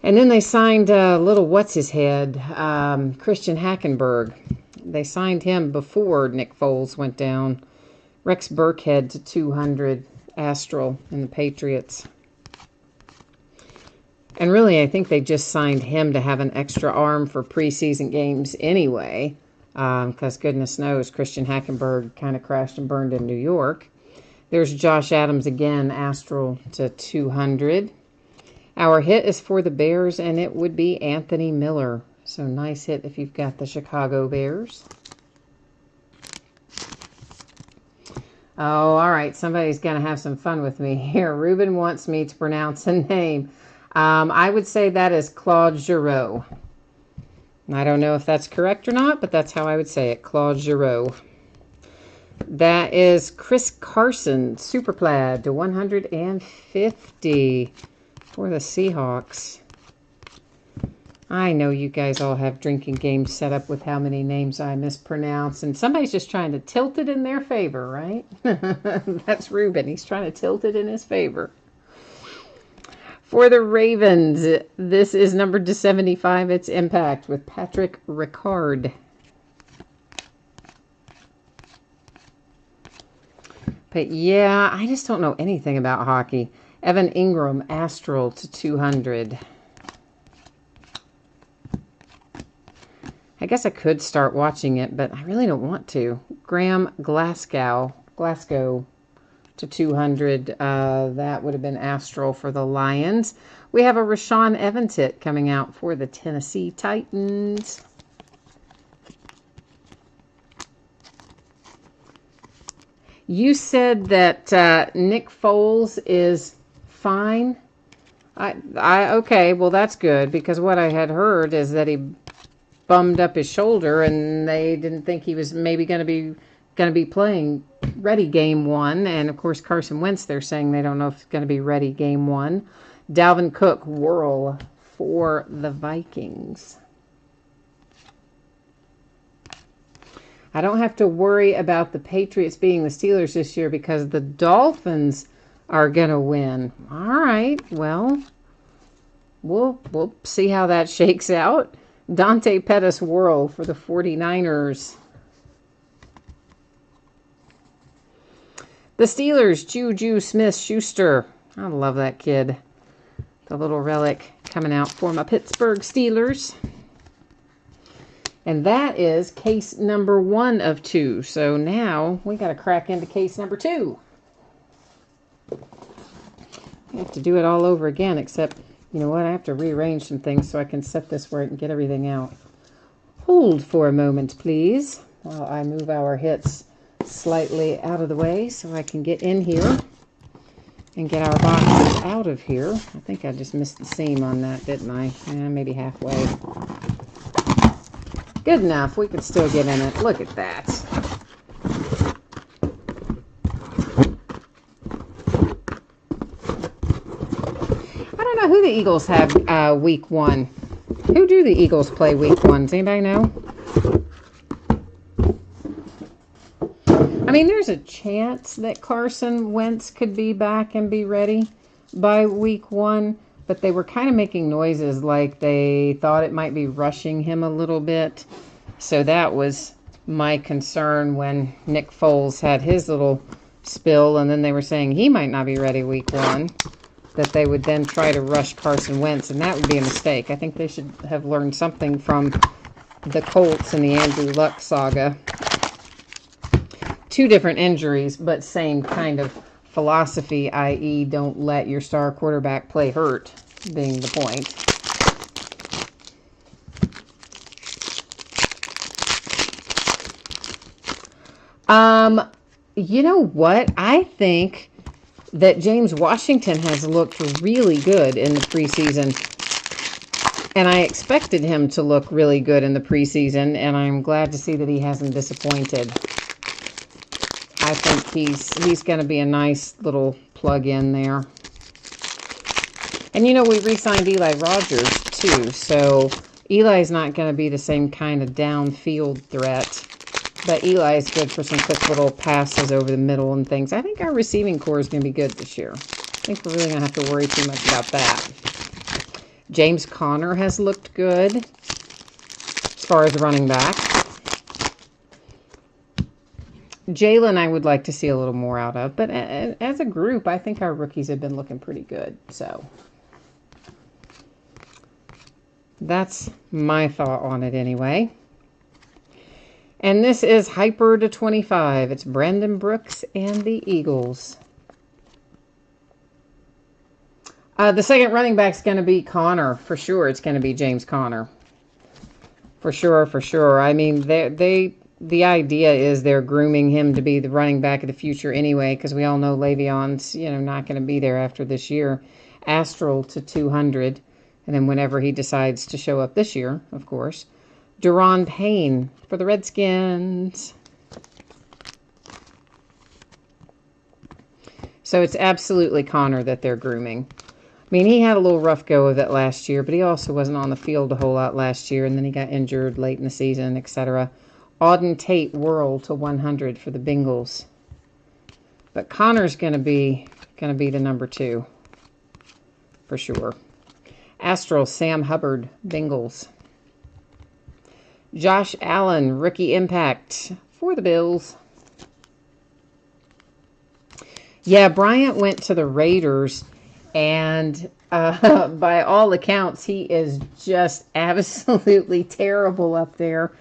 And then they signed little what's-his-head, Christian Hackenberg. They signed him before Nick Foles went down. Rex Burkhead to 200, Astral in the Patriots. And really, I think they just signed him to have an extra arm for preseason games anyway. Because goodness knows, Christian Hackenberg kind of crashed and burned in New York. There's Josh Adams again, Astral to 200. Our hit is for the Bears, and it would be Anthony Miller. So nice hit if you've got the Chicago Bears. Oh, all right. Somebody's going to have some fun with me here. Ruben wants me to pronounce a name. I would say that is Claude Giroux. I don't know if that's correct or not, but that's how I would say it. Claude Giroux. That is Chris Carson, Super Plaid to 150 for the Seahawks. I know you guys all have drinking games set up with how many names I mispronounce, and somebody's just trying to tilt it in their favor, right? That's Ruben. He's trying to tilt it in his favor. For the Ravens, this is numbered to 75. It's Impact with Patrick Ricard. But yeah, I just don't know anything about hockey. Evan Ingram, Astral to 200. I guess I could start watching it, but I really don't want to. Graham Glasgow to 200. That would have been Astral for the Lions. We have a Rashawn Evans hit coming out for the Tennessee Titans. You said that Nick Foles is fine. Okay, well that's good, because what I had heard is that he bummed up his shoulder and they didn't think he was maybe going to be playing ready game one. And of course Carson Wentz, they're saying they don't know if it's going to be ready game one. Dalvin Cook, whirl for the Vikings. I don't have to worry about the Patriots being the Steelers this year because the Dolphins are going to win. All right, well, we'll see how that shakes out. Dante Pettis, whirl for the 49ers. The Steelers, Juju Smith-Schuster. I love that kid. The little relic coming out for my Pittsburgh Steelers. And that is case number 1 of 2. So now we got to crack into case number 2. I have to do it all over again, except, you know what, I have to rearrange some things so I can set this where I can get everything out. Hold for a moment, please, while I move our hits slightly out of the way so I can get in here and get our boxes out of here. I think I just missed the seam on that, didn't I? Maybe halfway. Good enough. We can still get in it. Look at that. I don't know who the Eagles have week 1. Who do the Eagles play week 1? Does anybody know? I mean, there's a chance that Carson Wentz could be back and be ready by week 1, but they were kind of making noises like they thought it might be rushing him a little bit. So that was my concern when Nick Foles had his little spill, and then they were saying he might not be ready week 1, that they would then try to rush Carson Wentz, and that would be a mistake. I think they should have learned something from the Colts and the Andrew Luck saga. 2 different injuries, but same kind of philosophy, i.e. don't let your star quarterback play hurt, being the point. You know what? I think that James Washington has looked really good in the preseason. And I expected him to look really good in the preseason, and I'm glad to see that he hasn't disappointed. I think he's going to be a nice little plug-in there. And, you know, we re-signed Eli Rogers, too. So Eli's not going to be the same kind of downfield threat. But Eli's good for some quick little passes over the middle and things. I think our receiving core is going to be good this year. I think we're really going to have to worry too much about that. James Conner has looked good as far as running back. Jalen, I would like to see a little more out of. But as a group, I think our rookies have been looking pretty good. So that's my thought on it anyway. And this is Hyper to 25. It's Brandon Brooks and the Eagles. The second running back's going to be Connor. For sure, it's going to be James Conner. For sure, for sure. I mean, the idea is they're grooming him to be the running back of the future anyway, because we all know Le'Veon's, not going to be there after this year. Astral to 200. And then whenever he decides to show up this year, of course. Deron Payne for the Redskins. So it's absolutely Connor that they're grooming. I mean, he had a little rough go of it last year, but he also wasn't on the field a whole lot last year, and then he got injured late in the season, etc. Auden Tate Worrell to 100 for the Bengals. But Connor's going to be the number 2 for sure. Astral Sam Hubbard Bengals. Josh Allen, rookie impact for the Bills. Yeah, Bryant went to the Raiders, and by all accounts, he is just absolutely terrible up there.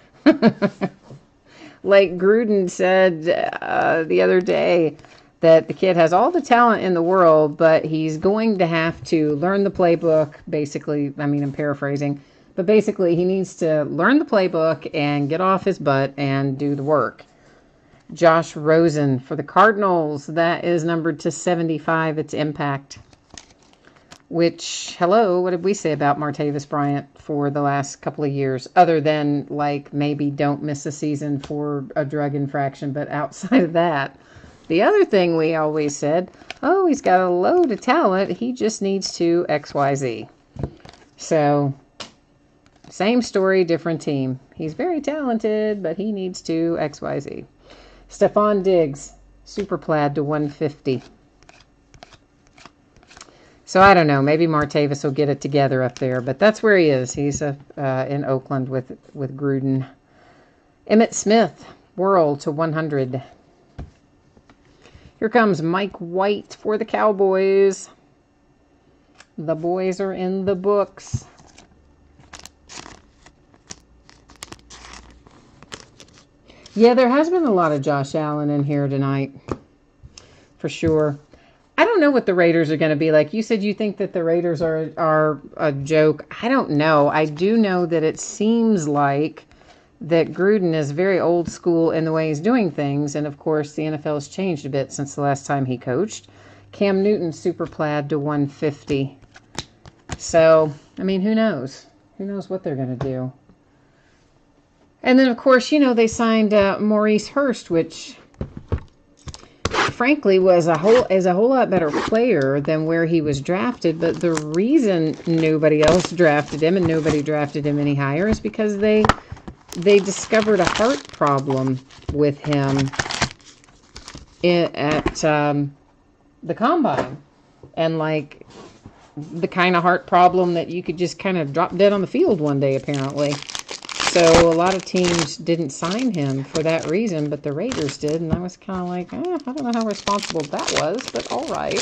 Like Gruden said the other day, that the kid has all the talent in the world, but he's going to have to learn the playbook, basically. I mean, I'm paraphrasing. But basically, he needs to learn the playbook and get off his butt and do the work. Josh Rosen for the Cardinals. That is numbered to 75. It's impact. Which, hello, what did we say about Martavis Bryant for the last couple of years? Other than, like, maybe don't miss a season for a drug infraction. But outside of that, the other thing we always said, oh, he's got a load of talent. He just needs to XYZ. So same story, different team. He's very talented, but he needs to XYZ. Stephon Diggs, super plaid to 150. So I don't know. Maybe Martavis will get it together up there, but that's where he is. He's in Oakland with Gruden. Emmitt Smith, Worrell to 100. Here comes Mike White for the Cowboys. The boys are in the books. Yeah, there has been a lot of Josh Allen in here tonight, for sure. I don't know what the Raiders are going to be like. You said you think that the Raiders are a joke. I don't know. I do know that it seems like that Gruden is very old school in the way he's doing things. And of course, the NFL has changed a bit since the last time he coached. Cam Newton super plaid to 150. So, I mean, who knows? Who knows what they're going to do? And then, of course, you know, they signed Maurice Hurst, which, frankly, is a whole lot better player than where he was drafted. But the reason nobody else drafted him and nobody drafted him any higher is because they discovered a heart problem with him at the combine. And, like, the kind of heart problem that you could just kind of drop dead on the field one day, apparently. So a lot of teams didn't sign him for that reason, but the Raiders did. And I was kind of like, I don't know how responsible that was, but all right.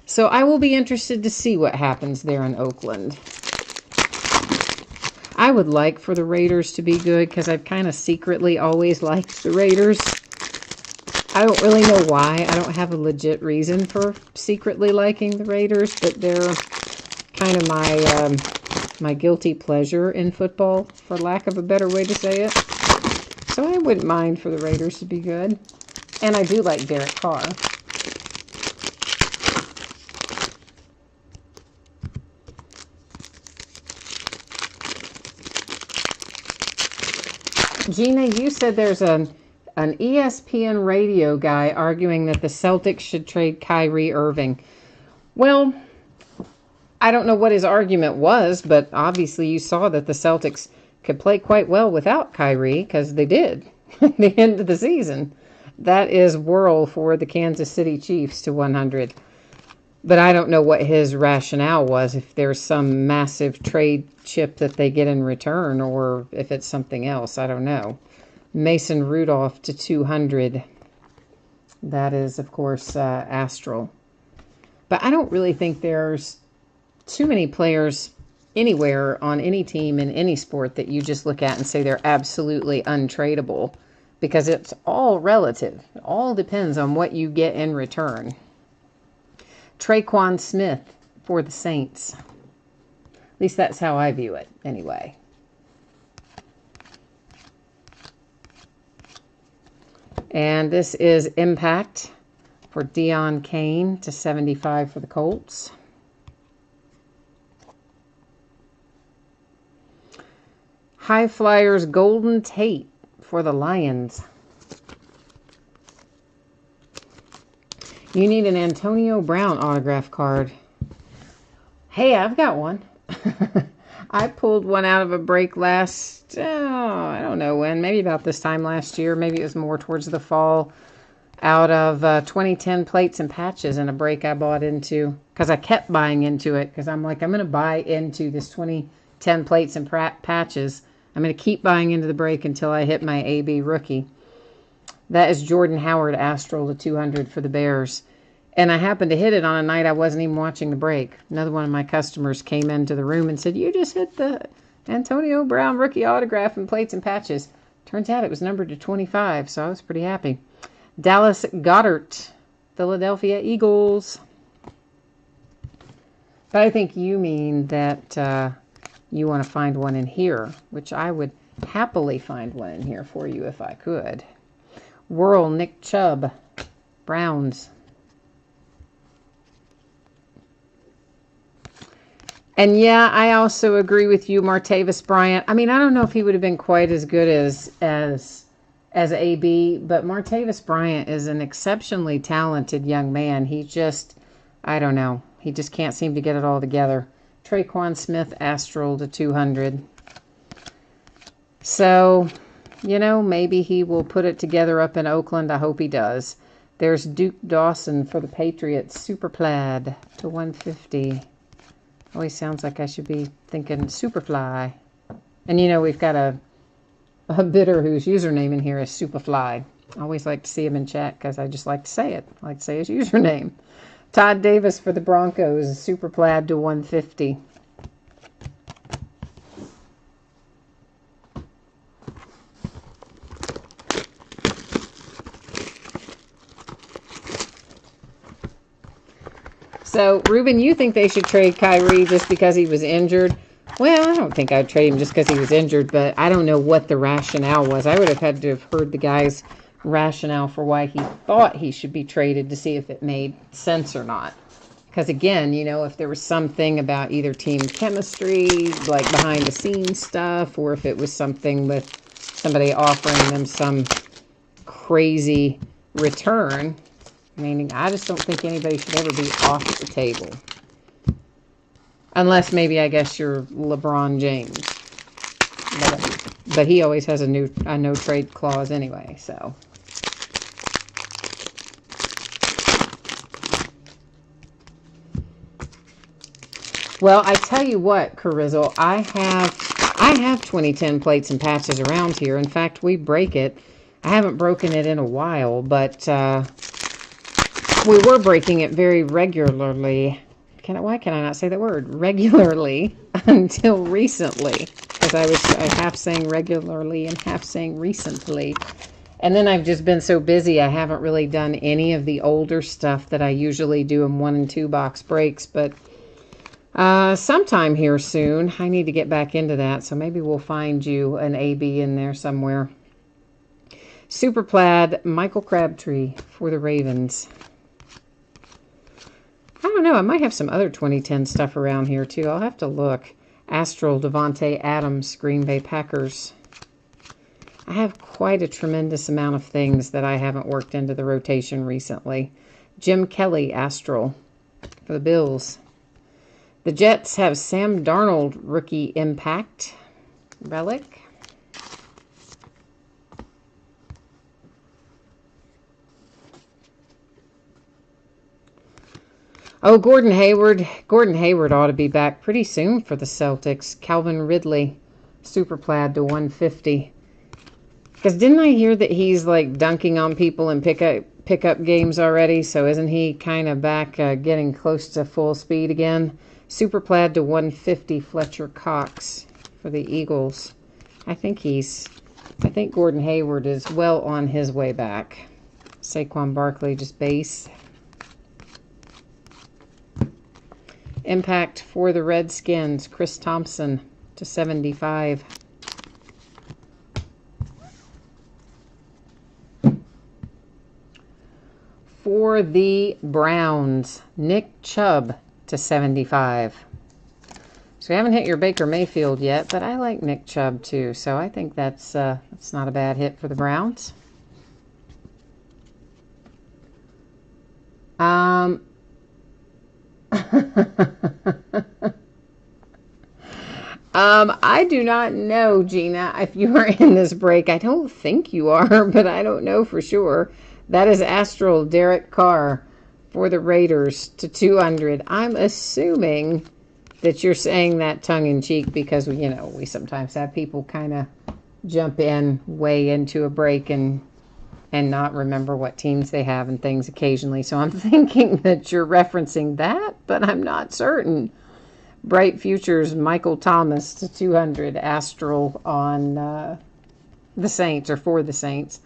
So I will be interested to see what happens there in Oakland. I would like for the Raiders to be good because I've kind of secretly always liked the Raiders. I don't really know why. I don't have a legit reason for secretly liking the Raiders, but they're kind of my guilty pleasure in football, for lack of a better way to say it. So I wouldn't mind for the Raiders to be good. And I do like Derek Carr. Gina, you said there's an ESPN radio guy arguing that the Celtics should trade Kyrie Irving. Well, I don't know what his argument was, but obviously you saw that the Celtics could play quite well without Kyrie, because they did at the end of the season. That is whirl for the Kansas City Chiefs to 100. But I don't know what his rationale was, if there's some massive trade chip that they get in return, or if it's something else. I don't know. Mason Rudolph to 200. That is, of course, Astral. But I don't really think there's too many players anywhere on any team in any sport that you just look at and say they're absolutely untradeable, because it's all relative. It all depends on what you get in return. Traquan Smith for the Saints. At least that's how I view it anyway. And this is Impact for Deion Kane to 75 for the Colts. High Flyers Golden Tate for the Lions. You need an Antonio Brown autograph card. Hey, I've got one. I pulled one out of a break last, I don't know when, maybe about this time last year. Maybe it was more towards the fall. Out of 2010 plates and patches in a break I bought into. Because I kept buying into it. Because I'm like, I'm going to buy into this 2010 plates and patches. I'm going to keep buying into the break until I hit my AB rookie. That is Jordan Howard Astral to 200 for the Bears. And I happened to hit it on a night I wasn't even watching the break. Another one of my customers came into the room and said, you just hit the Antonio Brown rookie autograph in plates and patches. Turns out it was numbered to 25, so I was pretty happy. Dallas Goedert, Philadelphia Eagles. But I think you mean that you want to find one in here, which I would happily find one in here for you if I could. Whirl, Nick Chubb, Browns. And yeah, I also agree with you, Martavis Bryant. I mean, I don't know if he would have been quite as good as AB, but Martavis Bryant is an exceptionally talented young man. He just, I don't know, he just can't seem to get it all together. Traquan Smith, Astral to 200. So, you know, maybe he will put it together up in Oakland. I hope he does. There's Duke Dawson for the Patriots, Super Plaid to 150. Always sounds like I should be thinking Superfly. And, you know, we've got a bidder whose username in here is Superfly. I always like to see him in chat because I just like to say it. I like to say his username. Todd Davis for the Broncos, Super Plaid to 150. So, Ruben, you think they should trade Kyrie just because he was injured? Well, I don't think I'd trade him just because he was injured, but I don't know what the rationale was. I would have had to have heard the guy's rationale for why he thought he should be traded to see if it made sense or not. Because again, you know, if there was something about either team chemistry, like behind the scenes stuff, or if it was something with somebody offering them some crazy return, meaning I just don't think anybody should ever be off the table. Unless maybe, I guess, you're LeBron James. But he always has a no trade clause anyway, so. Well, I tell you what, Carizzle, I have 2010 plates and patches around here. In fact, we break it. I haven't broken it in a while, but we were breaking it very regularly. Why can I not say that word? Regularly until recently. Because I was half saying regularly and half saying recently. And then I've just been so busy, I haven't really done any of the older stuff that I usually do in 1 and 2 box breaks. But sometime here soon, I need to get back into that. So maybe we'll find you an AB in there somewhere. Super Plaid, Michael Crabtree for the Ravens. I don't know. I might have some other 2010 stuff around here, too. I'll have to look. Astral, Devontae Adams, Green Bay Packers. I have quite a tremendous amount of things that I haven't worked into the rotation recently. Jim Kelly, Astral, for the Bills. The Jets have Sam Darnold, Rookie Impact, Relic. Oh, Gordon Hayward. Gordon Hayward ought to be back pretty soon for the Celtics. Calvin Ridley, Super Plaid to 150. Because didn't I hear that he's like dunking on people in pickup games already? So isn't he kind of back getting close to full speed again? Super Plaid to 150, Fletcher Cox for the Eagles. I think Gordon Hayward is well on his way back. Saquon Barkley just base. Impact for the Redskins, Chris Thompson to 75. For the Browns, Nick Chubb to 75. So we haven't hit your Baker Mayfield yet, but I like Nick Chubb too. So I think that's not a bad hit for the Browns. I do not know, Gina, if you are in this break. I don't think you are, but I don't know for sure. That is Astral Derek Carr for the Raiders to 200. I'm assuming that you're saying that tongue-in-cheek because, you know, we sometimes have people kind of jump in way into a break and not remember what teams they have and things occasionally. So I'm thinking that you're referencing that, but I'm not certain. Bright Futures, Michael Thomas to 200, Astral on the Saints, or for the Saints.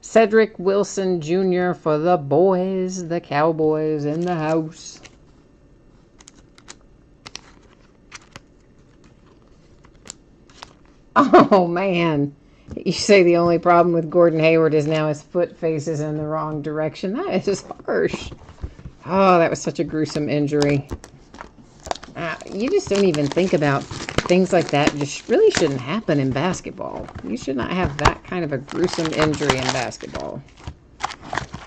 Cedric Wilson Jr. for the boys, the Cowboys in the house. Oh, man. You say the only problem with Gordon Hayward is now his foot faces in the wrong direction. That is harsh. Oh, that was such a gruesome injury. You just don't even think about things like that. Just really shouldn't happen in basketball. You should not have that kind of a gruesome injury in basketball.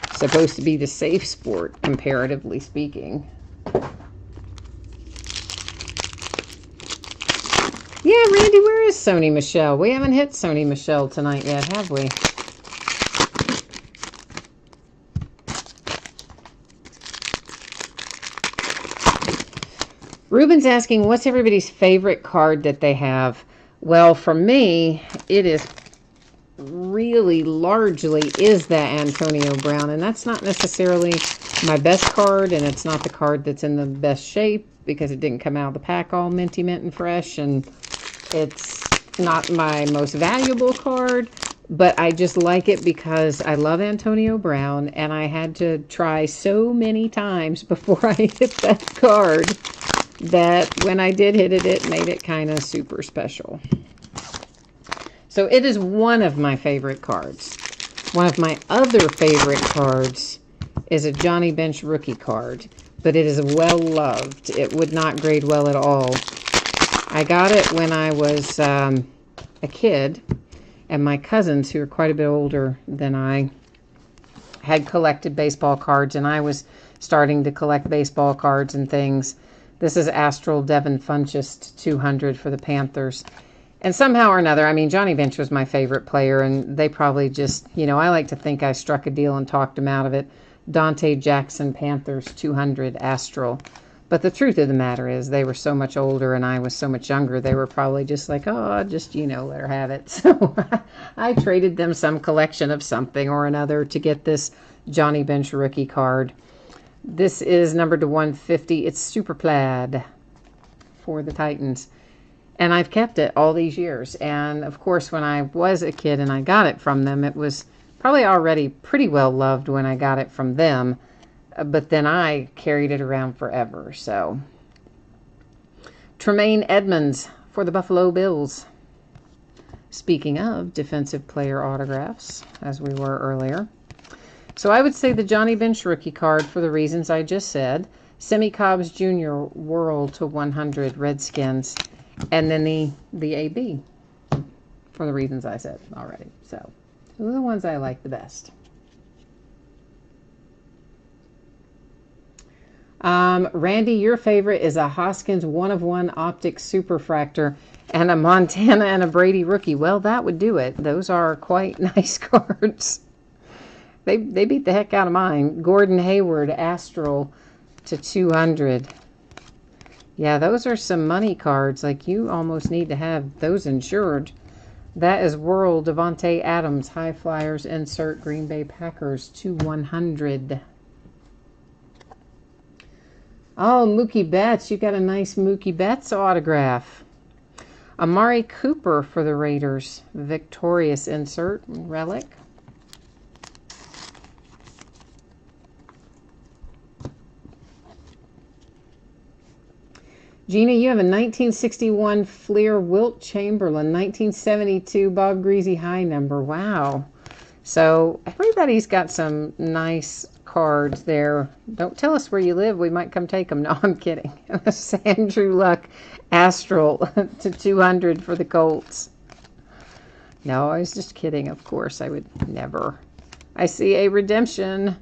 It's supposed to be the safe sport, comparatively speaking. Yeah, Randy, where is Sony Michelle? We haven't hit Sony Michelle tonight yet, have we? Ruben's asking, what's everybody's favorite card that they have? Well, for me, it is really largely is that Antonio Brown. And that's not necessarily my best card, and it's not the card that's in the best shape because it didn't come out of the pack all minty mint and fresh, and it's not my most valuable card, but I just like it because I love Antonio Brown, and I had to try so many times before I hit that card. that when I did hit it, it made it kind of super special. So it is one of my favorite cards. One of my other favorite cards is a Johnny Bench rookie card, but it is well loved. It would not grade well at all. I got it when I was a kid, and my cousins, who are quite a bit older than I, had collected baseball cards, and I was starting to collect baseball cards and things. This is Astral Devin Funchess 200 for the Panthers. And somehow or another, I mean, Johnny Bench was my favorite player, and they probably just, you know, I like to think I struck a deal and talked him out of it. Dante Jackson Panthers 200 Astral. But the truth of the matter is they were so much older and I was so much younger, they were probably just like, oh, just, you know, let her have it. So I traded them some collection of something or another to get this Johnny Bench rookie card. This is numbered to 150. It's super plaid for the Titans. And I've kept it all these years. And of course, when I was a kid and I got it from them, it was probably already pretty well loved when I got it from them. But then I carried it around forever. So, Tremaine Edmonds for the Buffalo Bills. Speaking of defensive player autographs, as we were earlier. So I would say the Johnny Bench rookie card for the reasons I just said. Semi Cobbs Jr. World to 100 Redskins. And then the AB for the reasons I said already. So, those are the ones I like the best. Randy, your favorite is a Hoskins 1-of-1 Optic Superfractor and a Montana and a Brady rookie. Well, that would do it. Those are quite nice cards. They beat the heck out of mine. Gordon Hayward Astral to 200. Yeah, those are some money cards. Like, you almost need to have those insured. That is World Devontae Adams High Flyers insert Green Bay Packers to 100. Oh, Mookie Betts. You got a nice Mookie Betts autograph. Amari Cooper for the Raiders. Victorious insert. Relic. Gina, you have a 1961 Fleer Wilt Chamberlain. 1972 Bob Greasy High number. Wow. So everybody's got some nice cards there. Don't tell us where you live. We might come take them. No, I'm kidding. Andrew Luck Astral to 200 for the Colts. No, I was just kidding. Of course, I would never. I see a redemption.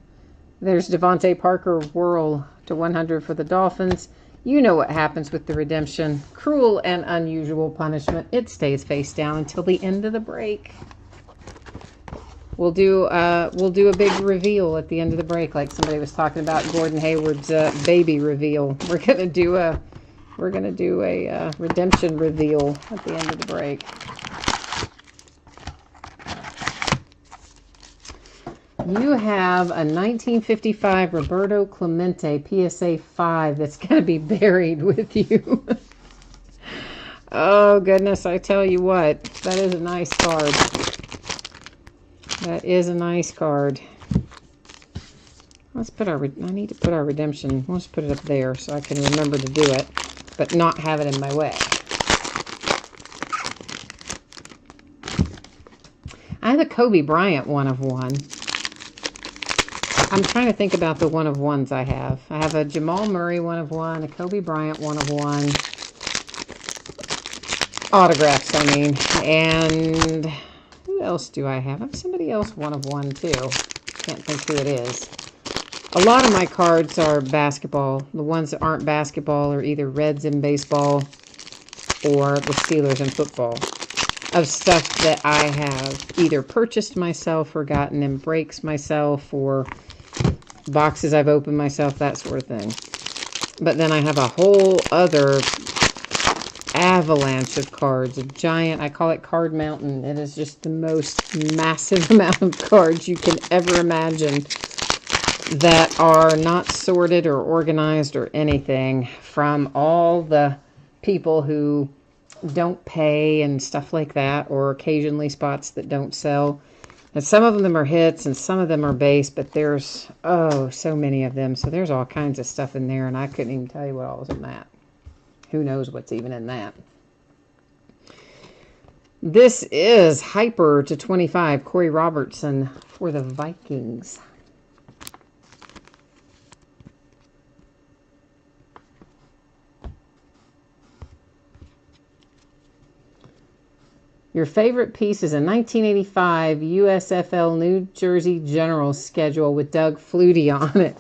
There's Devontae Parker Whirl to 100 for the Dolphins. You know what happens with the redemption. Cruel and unusual punishment. It stays face down until the end of the break. We'll do a big reveal at the end of the break, like somebody was talking about Gordon Hayward's baby reveal. We're gonna do a redemption reveal at the end of the break. You have a 1955 Roberto Clemente PSA 5 that's going to be buried with you. Oh, goodness, I tell you what. That is a nice card. That is a nice card. Let's put I need to put our redemption. Let's put it up there so I can remember to do it, but not have it in my way. I have a Kobe Bryant 1-of-1. I'm trying to think about the 1-of-1s I have. I have a Jamal Murray 1-of-1, a Kobe Bryant 1-of-1. Autographs, I mean. And who else do I have? I have somebody else 1-of-1 too. Can't think who it is. A lot of my cards are basketball. The ones that aren't basketball are either Reds in baseball or the Steelers in football. Of stuff that I have either purchased myself or gotten in breaks myself or boxes I've opened myself, that sort of thing. But then I have a whole other avalanche of cards. A giant, I call it Card Mountain. It is just the most massive amount of cards you can ever imagine that are not sorted or organized or anything, from all the people who don't pay and stuff like that, or occasionally spots that don't sell. And some of them are hits and some of them are base, but there's, oh, so many of them. So there's all kinds of stuff in there, and I couldn't even tell you what all was in that. who knows what's even in that. This is Hyper to 25, Corey Robertson for the Vikings. Your favorite piece is a 1985 USFL New Jersey Generals schedule with Doug Flutie on it.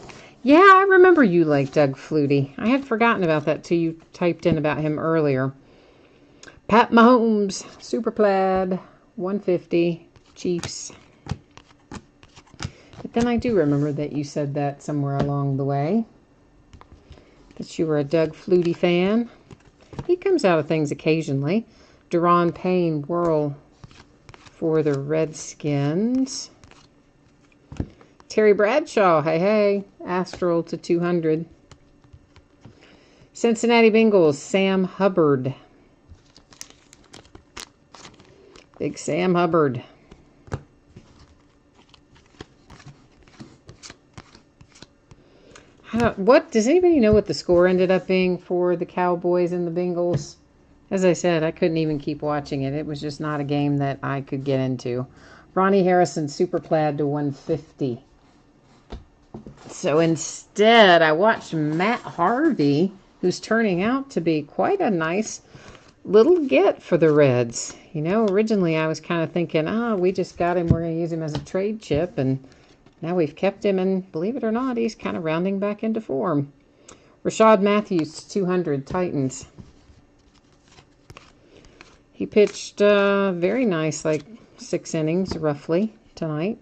Yeah, I remember you like Doug Flutie. I had forgotten about that till you typed in about him earlier. Pat Mahomes, Super Plaid, 150, Chiefs. But then I do remember that you said that somewhere along the way, that you were a Doug Flutie fan. He comes out of things occasionally. Deron Payne, Whirl for the Redskins. Terry Bradshaw, hey, Astral to 200. Cincinnati Bengals, Sam Hubbard. Big Sam Hubbard. What does anybody know what the score ended up being for the Cowboys and the Bengals? As I said, I couldn't even keep watching it. It was just not a game that I could get into. Ronnie Harrison, Super Plaid to 150. So instead, I watched Matt Harvey, who's turning out to be quite a nice little get for the Reds. You know, originally I was kind of thinking, we just got him, we're going to use him as a trade chip, and now we've kept him, and believe it or not, he's kind of rounding back into form. Rashad Matthews, 200, Titans. He pitched very nice, like 6 innings roughly tonight.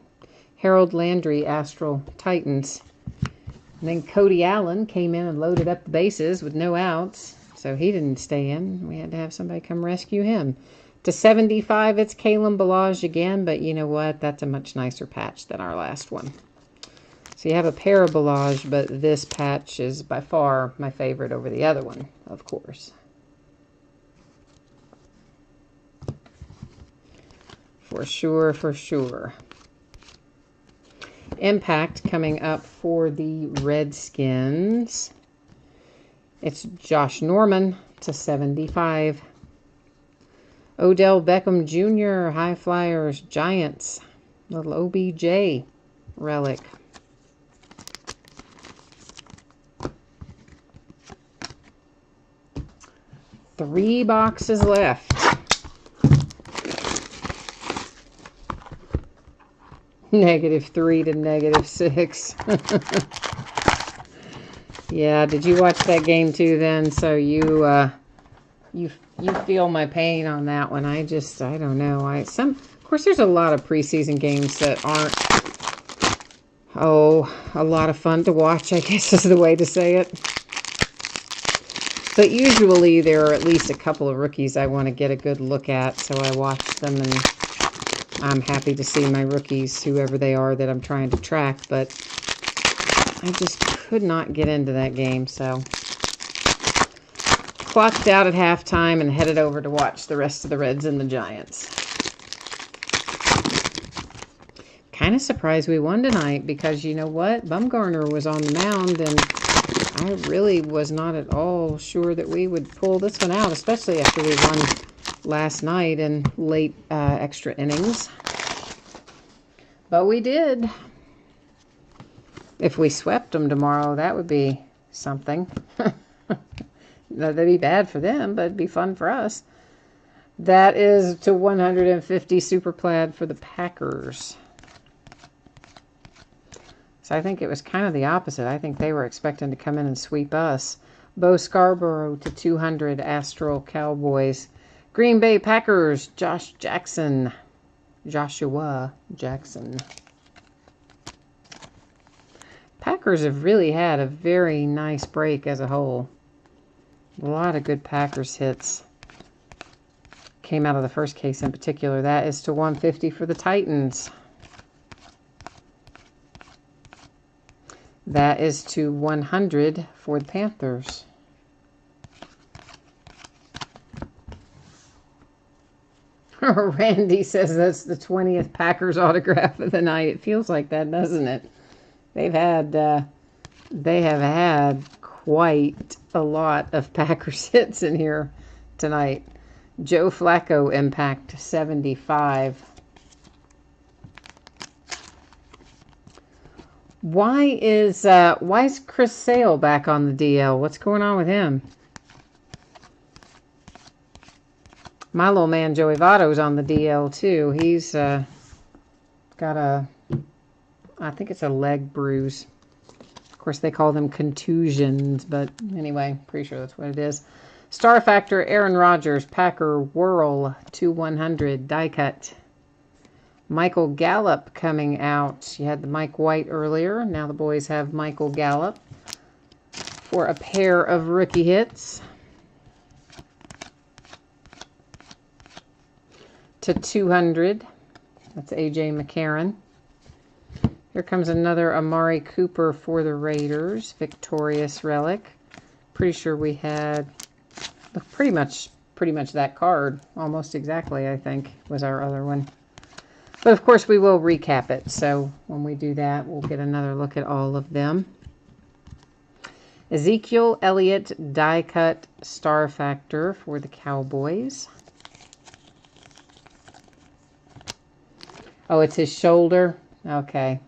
Harold Landry, Astral, Titans. And then Cody Allen came in and loaded up the bases with no outs, so he didn't stay in. We had to have somebody come rescue him. To 75, it's Kalen Ballage again, but you know what? That's a much nicer patch than our last one. So you have a pair of Ballage, but this patch is by far my favorite over the other one, of course. For sure, for sure. Impact coming up for the Redskins. It's Josh Norman to 75. Odell Beckham Jr., High Flyers, Giants. Little OBJ relic. Three boxes left. -3 to -6. Yeah, did you watch that game too then? So you feel my pain on that one. I don't know. Of course there's a lot of preseason games that aren't a lot of fun to watch, I guess is the way to say it. But usually there are at least a couple of rookies I want to get a good look at, so I watch them, and I'm happy to see my rookies, whoever they are that I'm trying to track, but I just could not get into that game, so clocked out at halftime and headed over to watch the rest of the Reds and the Giants. Kind of surprised we won tonight, because you know what? Bumgarner was on the mound, and I really was not at all sure that we would pull this one out, especially after we won last night in late extra innings. But we did. If we swept them tomorrow, that would be something. That'd be bad for them, but it'd be fun for us. That is to 150 Super Plaid for the Packers. So I think it was kind of the opposite. I think they were expecting to come in and sweep us. Bo Scarborough to 200 Astral Cowboys. Green Bay Packers, Joshua Jackson. Packers have really had a very nice break as a whole. A lot of good Packers hits came out of the first case in particular. That is to 150 for the Titans. That is to 100 for the Panthers. Randy says that's the 20th Packers autograph of the night. It feels like that, doesn't it? They have had quite a lot of Packers hits in here tonight. Joe Flacco impact 75. Why is Chris Sale back on the DL? What's going on with him? My little man Joey Votto's on the DL too. He's got a, I think it's a leg bruise. Of course, they call them contusions, but anyway, pretty sure that's what it is. Star Factor, Aaron Rodgers, Packer Whirl, 2/100, die cut. Michael Gallup coming out. You had the Mike White earlier. Now the boys have Michael Gallup for a pair of rookie hits. To 200. That's A.J. McCarron. Here comes another Amari Cooper for the Raiders. Victorious relic. Pretty sure we had pretty much that card. Almost exactly, I think, was our other one. But of course we will recap it. So when we do that, we'll get another look at all of them. Ezekiel Elliott die cut Star Factor for the Cowboys. Oh, it's his shoulder? Okay.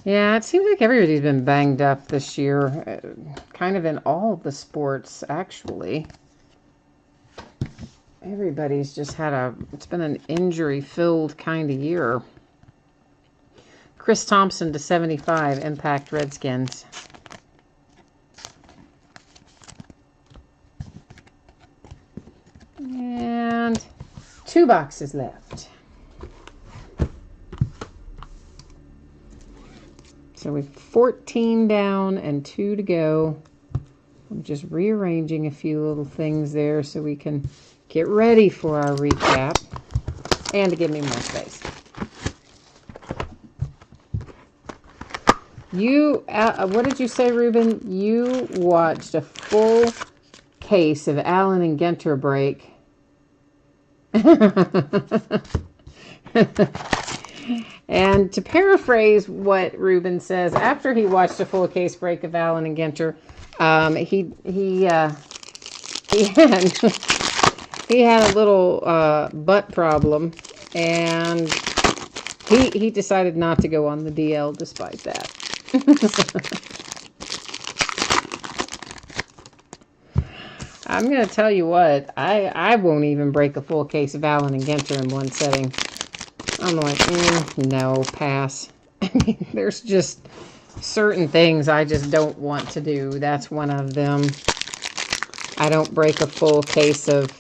Yeah, it seems like everybody's been banged up this year. Kind of in all the sports, actually. Everybody's just had it's been an injury-filled kind of year. Chris Thompson to 75, Impact Redskins. And 2 boxes left. So we've 14 down and 2 to go. I'm just rearranging a few little things there so we can get ready for our recap and to give me more space. You, what did you say, Ruben? You watched a full case of Allen and Genter break. And to paraphrase what Ruben says, after he watched a full case break of Allen and Genter, he had a little butt problem, and he decided not to go on the DL despite that. I'm going to tell you what, I won't even break a full case of Allen and Genter in one setting. I'm like, no, pass. I mean, there's just certain things I just don't want to do. That's one of them. I don't break a full case of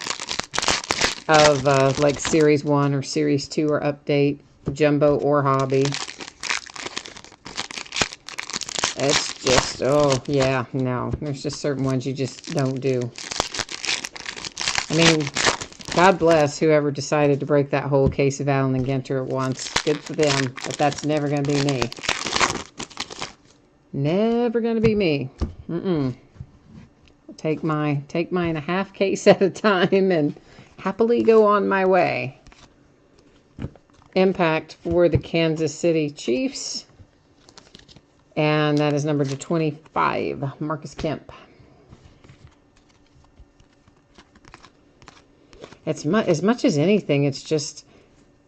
like Series 1 or Series 2 or Update, Jumbo or Hobby. It's just, oh, yeah, no. There's just certain ones you just don't do. I mean, God bless whoever decided to break that whole case of Allen and Genter at once. Good for them, but that's never going to be me. Never going to be me. I'll take mine a half case at a time and happily go on my way. Impact for the Kansas City Chiefs. And that is numbered to 25. Marcus Kemp. It's as much as anything, it's just,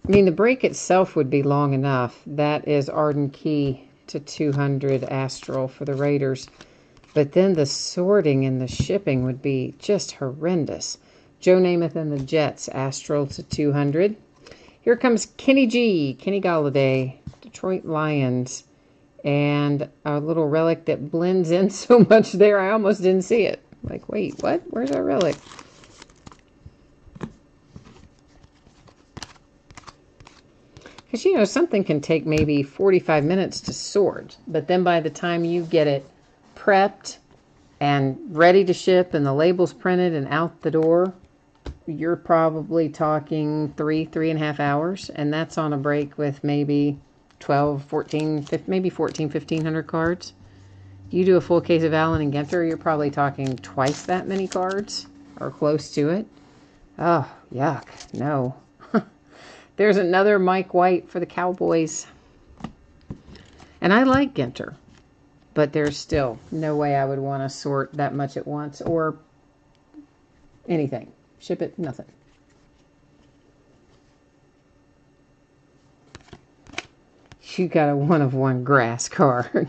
I mean, the break itself would be long enough. That is Arden Key to 200 Astral for the Raiders. But then the sorting and the shipping would be just horrendous. Joe Namath and the Jets, Astral to 200. Here comes Kenny Golladay, Detroit Lions. And a little relic that blends in so much there, I almost didn't see it. Like, wait, what? Where's our relic? Because, you know, something can take maybe 45 minutes to sort. But then by the time you get it prepped and ready to ship and the label's printed and out the door, you're probably talking 3.5 hours. And that's on a break with maybe 12, 14, 15, maybe 1,500 cards. You do a full case of Allen and Genter, you're probably talking twice that many cards or close to it. Oh, yuck. No. There's another Mike White for the Cowboys. And I like Genter. But there's still no way I would want to sort that much at once or anything. Ship it, nothing. You got a one-of-one grass card.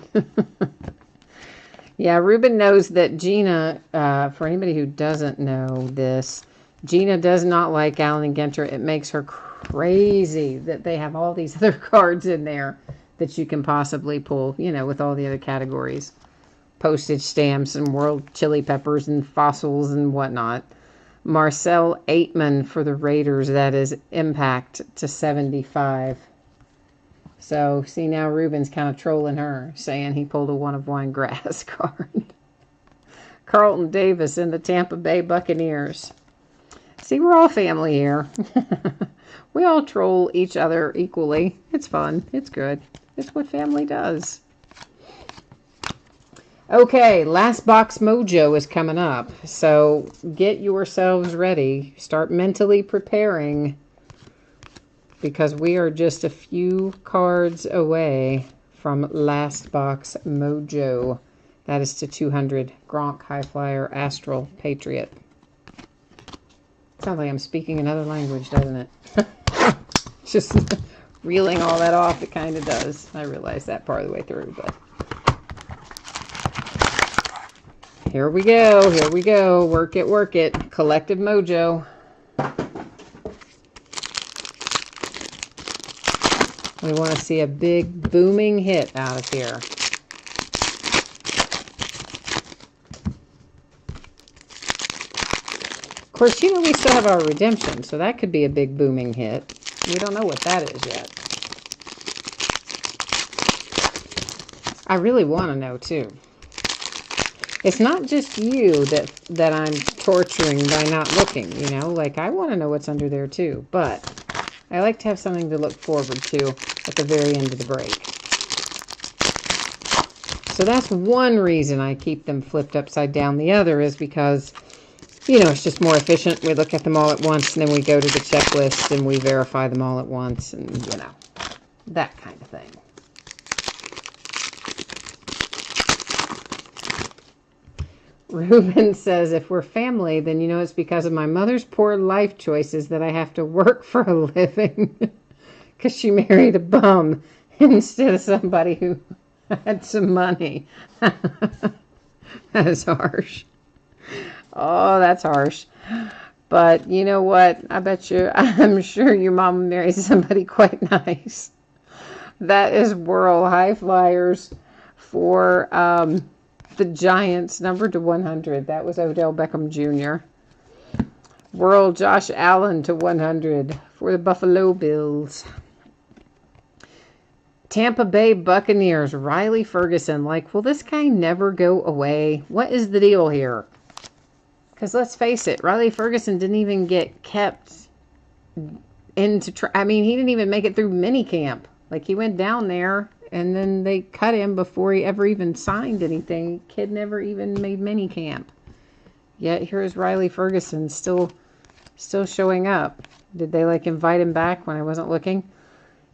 Yeah, Ruben knows that Gina, for anybody who doesn't know this, Gina does not like Allen and Ginter. It makes her crazy that they have all these other cards in there that you can possibly pull, you know, with all the other categories. Postage stamps and world chili peppers and fossils and whatnot. Marcel Aitman for the Raiders, that is impact to 75. So, see, now Ruben's kind of trolling her, saying he pulled a one-of-one grass card. Carlton Davis in the Tampa Bay Buccaneers. See, we're all family here. We all troll each other equally. It's fun. It's good. It's what family does. Okay, last box mojo is coming up. So, get yourselves ready. Start mentally preparing, because we are just a few cards away from last box mojo. That is to 200. Gronk, High Flyer, Astral, Patriot. Sounds like I'm speaking another language, doesn't it? Just reeling all that off, it kind of does. I realized that part of the way through, but here we go. Here we go. Work it, work it. Collective mojo. We want to see a big booming hit out of here. Of course, you know, we still have our redemption, so that could be a big booming hit. We don't know what that is yet. I really want to know, too. It's not just you that I'm torturing by not looking, you know? Like, I want to know what's under there, too. But I like to have something to look forward to at the very end of the break. So that's one reason I keep them flipped upside down. The other is because, you know, it's just more efficient. We look at them all at once, and then we go to the checklist, and we verify them all at once, and, you know, that kind of thing. Ruben says, if we're family, then you know it's because of my mother's poor life choices that I have to work for a living. Because she married a bum instead of somebody who had some money. That is harsh. Oh, that's harsh. But you know what? I'm sure your mom married somebody quite nice. That is World High Flyers for the Giants, numbered to 100. That was Odell Beckham Jr. World Josh Allen to 100 for the Buffalo Bills. Tampa Bay Buccaneers, Riley Ferguson. Like, will this guy never go away? What is the deal here? Because let's face it, Riley Ferguson didn't even get kept into... I mean, he didn't even make it through minicamp. Like, he went down there, and then they cut him before he ever even signed anything. Kid never even made minicamp. Yet, here's Riley Ferguson still showing up. Did they, like, invite him back when I wasn't looking?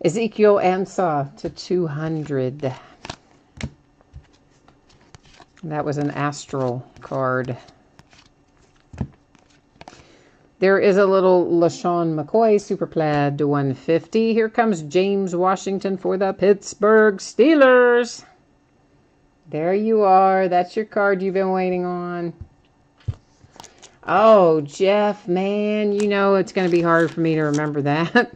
Ezekiel Ansah to 200. That was an Astral card. There is a little LaShawn McCoy Super Plaid to 150. Here comes James Washington for the Pittsburgh Steelers. There you are. That's your card you've been waiting on. Oh, Jeff, man, you know it's going to be hard for me to remember that.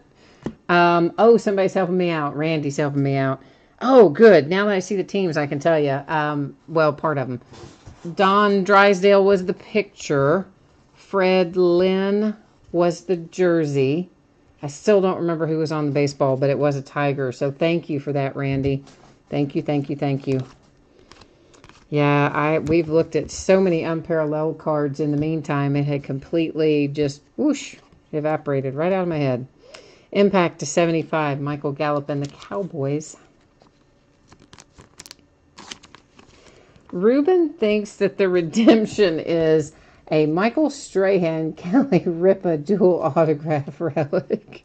Oh, somebody's helping me out. Randy's helping me out. Oh, good. Now that I see the teams, I can tell you. Well, part of them. Don Drysdale was the picture. Fred Lynn was the jersey. I still don't remember who was on the baseball, but it was a Tiger. So thank you for that, Randy. Thank you, thank you, thank you. Yeah, we've looked at so many unparalleled cards in the meantime. It had completely just whoosh, evaporated right out of my head. Impact to 75, Michael Gallup and the Cowboys. Ruben thinks that the redemption is a Michael Strahan Kelly Ripa dual autograph relic.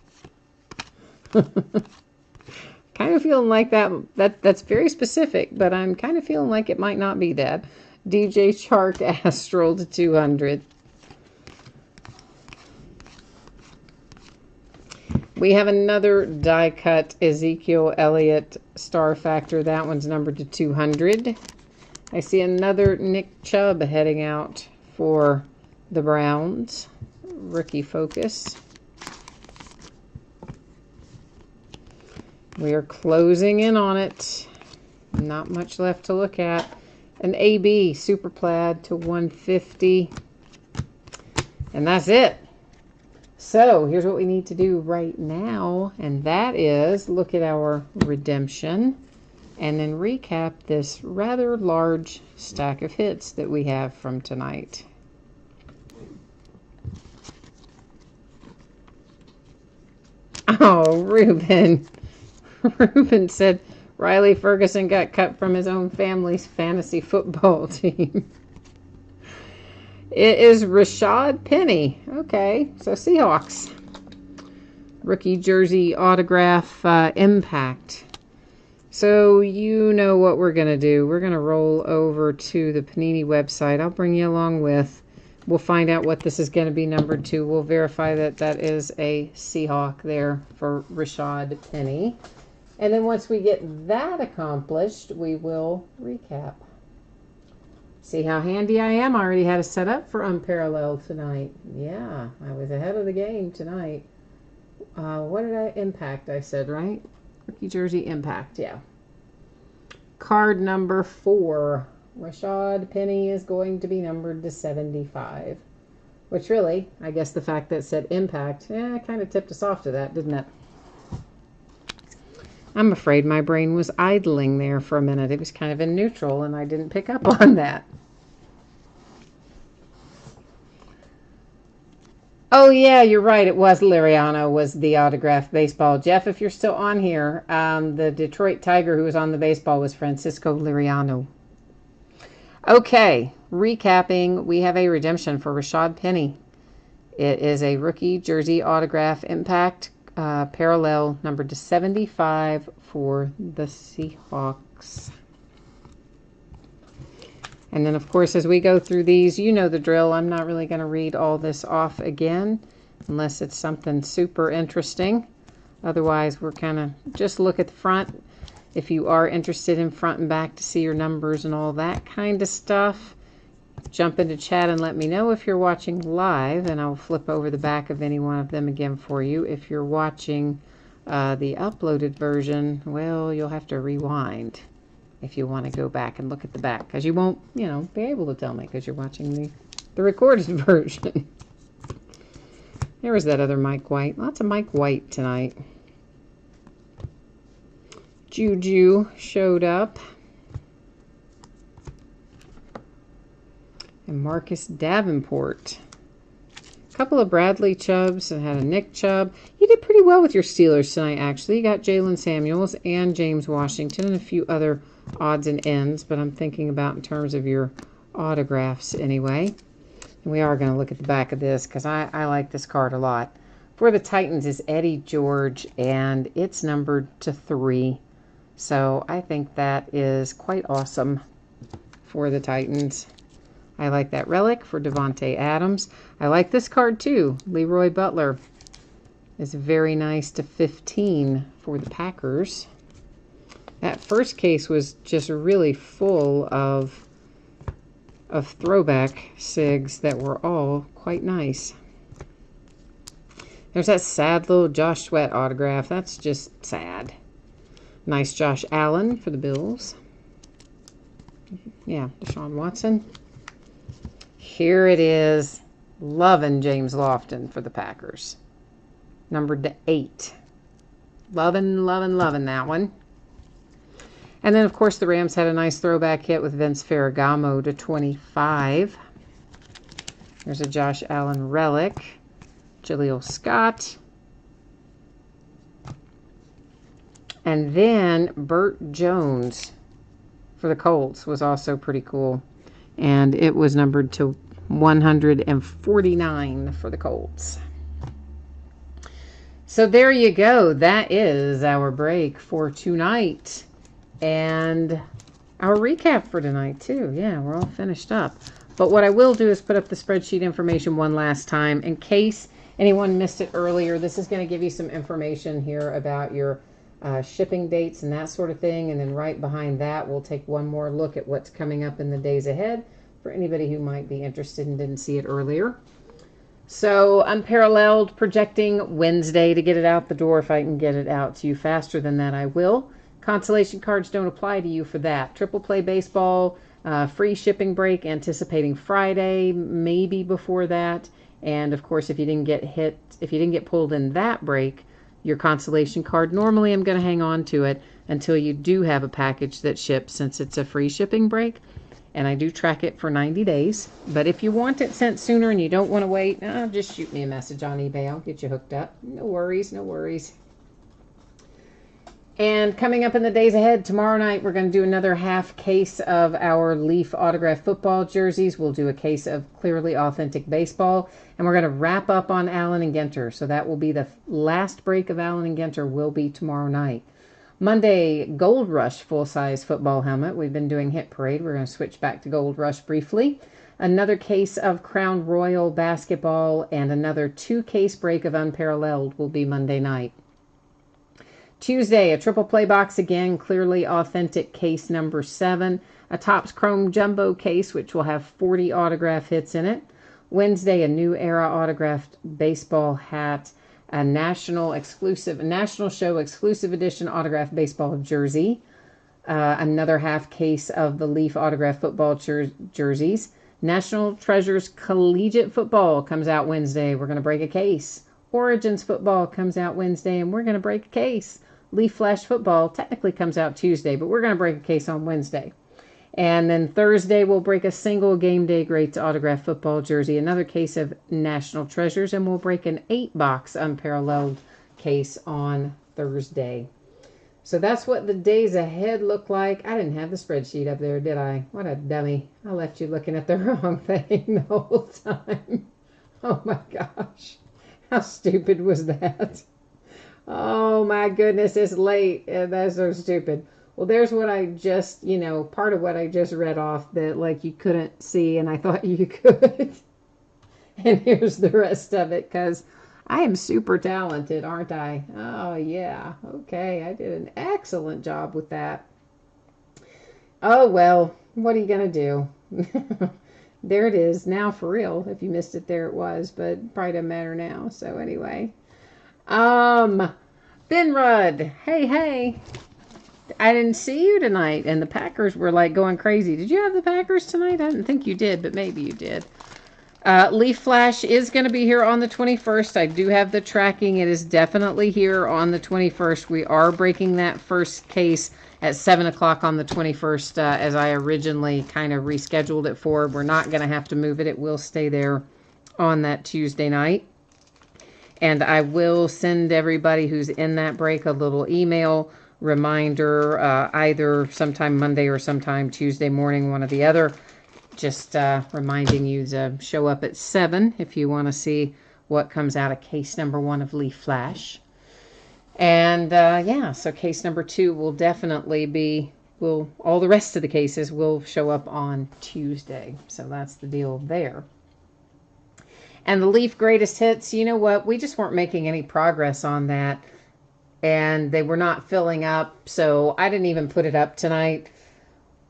Kind of feeling like that's very specific, but I'm kind of feeling like it might not be that. DJ Chark Astral to 200. We have another die cut Ezekiel Elliott Star Factor. That one's numbered to 200. I see another Nick Chubb heading out for the Browns. Rookie focus. We are closing in on it. Not much left to look at. An AB Super Plaid to 150. And that's it. So here's what we need to do right now. And that is look at our redemption. And then recap this rather large stack of hits that we have from tonight. Oh, Ruben. Ruben said Riley Ferguson got cut from his own family's fantasy football team. It is Rashad Penny. Okay, so Seahawks. Rookie jersey autograph impact. So you know what we're going to do. We're going to roll over to the Panini website. I'll bring you along with. We'll find out what this is going to be numbered to. We'll verify that that is a Seahawk there for Rashad Penny. And then once we get that accomplished, we will recap. See how handy I am? I already had it set up for Unparalleled tonight. Yeah, I was ahead of the game tonight. What did I impact? I said, right? Rookie jersey impact, yeah. Card number 4. Rashad Penny is going to be numbered to 75. Which really, I guess the fact that it said impact, kind of tipped us off to that, didn't it? I'm afraid my brain was idling there for a minute. It was kind of in neutral, and I didn't pick up on that. Oh, yeah, you're right. It was Liriano was the autographed baseball. Jeff, if you're still on here, the Detroit Tiger who was on the baseball was Francisco Liriano. Okay, recapping, we have a redemption for Rashad Penny. It is a rookie jersey autograph impact parallel numbered to 75 for the Seahawks. And then, of course, as we go through these, you know the drill. I'm not really going to read all this off again unless it's something super interesting. Otherwise, we're kind of just look at the front. If you are interested in front and back to see your numbers and all that kind of stuff, jump into chat and let me know if you're watching live, and I'll flip over the back of any one of them again for you. If you're watching the uploaded version, well, you'll have to rewind if you want to go back and look at the back, because you won't, you know, be able to tell me because you're watching the recorded version. There was that other Mike White. Lots of Mike White tonight. Juju showed up. And Marcus Davenport. A couple of Bradley Chubbs and had a Nick Chubb. You did pretty well with your Steelers tonight, actually. You got Jalen Samuels and James Washington and a few other odds and ends, but I'm thinking about in terms of your autographs anyway. And we are going to look at the back of this because I like this card a lot. For the Titans is Eddie George, and it's numbered to 3. So I think that is quite awesome for the Titans. I like that relic for Devontae Adams. I like this card too. Leroy Butler is very nice to 15 for the Packers. That first case was just really full of throwback SIGs that were all quite nice. There's that sad little Josh Sweat autograph. That's just sad. Nice Josh Allen for the Bills. Yeah, Deshaun Watson. Here it is. Loving James Lofton for the Packers. Numbered to 8. Loving that one. And then, of course, the Rams had a nice throwback hit with Vince Ferragamo to 25. There's a Josh Allen relic. Jaleel Scott. And then Burt Jones for the Colts was also pretty cool. And it was numbered to 149 for the Colts. So there you go. That is our break for tonight. And our recap for tonight, too. Yeah, we're all finished up. But what I will do is put up the spreadsheet information one last time in case anyone missed it earlier. This is going to give you some information here about your shipping dates and that sort of thing. And then right behind that, we'll take one more look at what's coming up in the days ahead for anybody who might be interested and didn't see it earlier. So unparalleled, projecting Wednesday to get it out the door. If I can get it out to you faster than that, I will. Consolation cards don't apply to you for that. Triple play baseball, free shipping break, anticipating Friday, maybe before that. And of course, if you didn't get pulled in that break, your consolation card, normally I'm going to hang on to it until you do have a package that ships, since it's a free shipping break. And I do track it for 90 days. But if you want it sent sooner and you don't want to wait, just shoot me a message on eBay. I'll get you hooked up. No worries, no worries. And coming up in the days ahead, tomorrow night, we're going to do another half case of our Leaf autographed football jerseys. We'll do a case of clearly authentic baseball. And we're going to wrap up on Allen and Ginter. So that will be the last break of Allen and Ginter will be tomorrow night. Monday, Gold Rush full-size football helmet. We've been doing Hit Parade. We're going to switch back to Gold Rush briefly. Another case of Crown Royal basketball and another 2-case break of Unparalleled will be Monday night. Tuesday, a triple play box again, clearly authentic case number 7. A Topps Chrome Jumbo case, which will have 40 autograph hits in it. Wednesday, a New Era autographed baseball hat. A National Show exclusive edition autographed baseball jersey. Another half case of the Leaf autographed football jerseys. National Treasures Collegiate Football comes out Wednesday. We're going to break a case. Origins Football comes out Wednesday, and we're going to break a case. Leaf Flash Football technically comes out Tuesday, but we're going to break a case on Wednesday. And then Thursday, we'll break a single Game Day Greats autographed football jersey, another case of National Treasures, and we'll break an 8-box Unparalleled case on Thursday. So that's what the days ahead look like. I didn't have the spreadsheet up there, did I? What a dummy. I left you looking at the wrong thing the whole time. Oh my gosh. How stupid was that? Oh my goodness, it's late. That's so stupid. Well, there's what I just, part of what I just read off that like you couldn't see and I thought you could. And here's the rest of it because I am super talented, aren't I? Oh yeah. Okay, I did an excellent job with that. Oh well, what are you going to do? There it is. Now for real. If you missed it, there it was, but probably doesn't matter now. So anyway. Ben Rudd. Hey. I didn't see you tonight, and the Packers were like going crazy. Did you have the Packers tonight? I didn't think you did, but maybe you did. Leaf Flash is going to be here on the 21st. I do have the tracking. It is definitely here on the 21st. We are breaking that first case at 7 o'clock on the 21st, as I originally kind of rescheduled it for. We're not going to have to move it. It will stay there on that Tuesday night. And I will send everybody who's in that break a little email reminder, either sometime Monday or sometime Tuesday morning, one or the other. Just reminding you to show up at 7 if you want to see what comes out of case number 1 of Leaf Flash. And so case number 2 will definitely all the rest of the cases will show up on Tuesday. So that's the deal there. And the Leaf Greatest Hits, you know what? We just weren't making any progress on that. And they were not filling up. So I didn't even put it up tonight.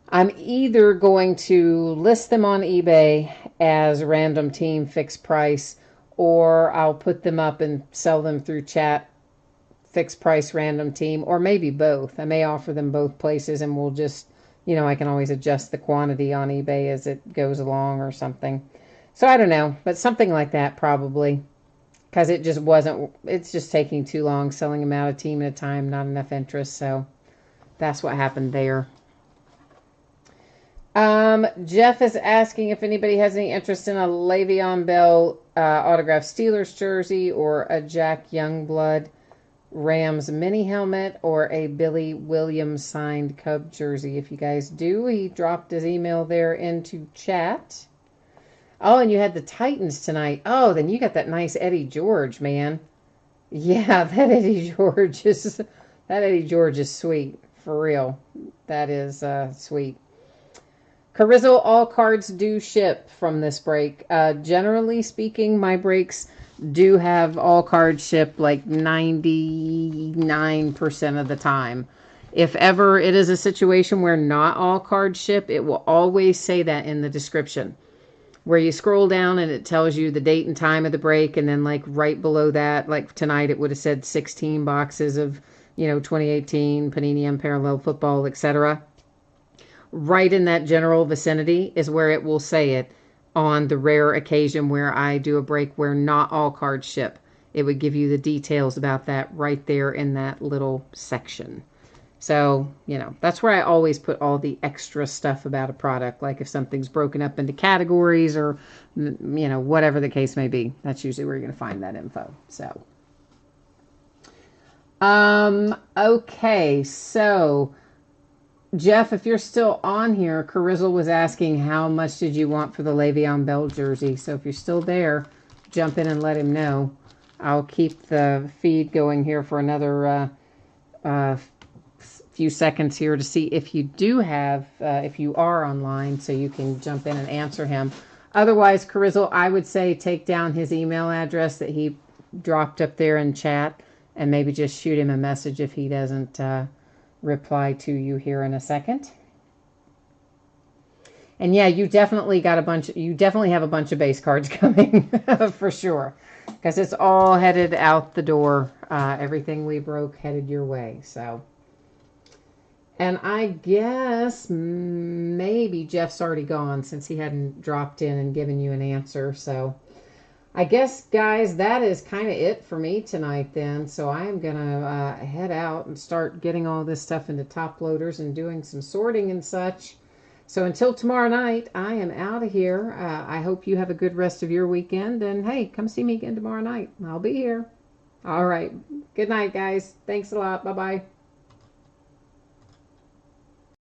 I'm either going to list them on eBay as random team fixed price, or I'll put them up and sell them through chat fixed price random team, or maybe both. I may offer them both places and we'll just, I can always adjust the quantity on eBay as it goes along or something. So I don't know, but something like that probably, because it's just taking too long selling them out a team at a time, not enough interest. So that's what happened there. Jeff is asking if anybody has any interest in a Le'Veon Bell autographed Steelers jersey, or a Jack Youngblood Rams mini helmet, or a Billy Williams signed Cub jersey. If you guys do, he dropped his email there into chat. Oh, and you had the Titans tonight. Oh, then you got that nice Eddie George, man. Yeah, that Eddie George is sweet for real. That is sweet. Carizzle, all cards do ship from this break. Generally speaking, my breaks do have all cards ship like 99% of the time. If ever it is a situation where not all cards ship, it will always say that in the description. Where you scroll down and it tells you the date and time of the break, and then like right below that, like tonight, it would have said 16 boxes of 2018 Panini Unparalleled Football, etc. Right in that general vicinity is where it will say it. On the rare occasion where I do a break where not all cards ship, it would give you the details about that right there in that little section. So, that's where I always put all the extra stuff about a product. Like if something's broken up into categories or, whatever the case may be. That's usually where you're going to find that info. So, okay. So, Jeff, if you're still on here, Carizzle was asking how much did you want for the Le'Veon Bell jersey. So if you're still there, jump in and let him know. I'll keep the feed going here for another few seconds here to see if you do have, if you are online, so you can jump in and answer him. Otherwise, Carizzle, I would say take down his email address that he dropped up there in chat and maybe just shoot him a message if he doesn't reply to you here in a second. And yeah, you definitely have a bunch of base cards coming for sure, because it's all headed out the door. Everything we broke headed your way. So, and I guess maybe Jeff's already gone since he hadn't dropped in and given you an answer. So I guess, guys, that is kind of it for me tonight then. So I am going to head out and start getting all this stuff into top loaders and doing some sorting and such. So until tomorrow night, I am out of here. I hope you have a good rest of your weekend. And, hey, come see me again tomorrow night. I'll be here. All right. Good night, guys. Thanks a lot. Bye-bye.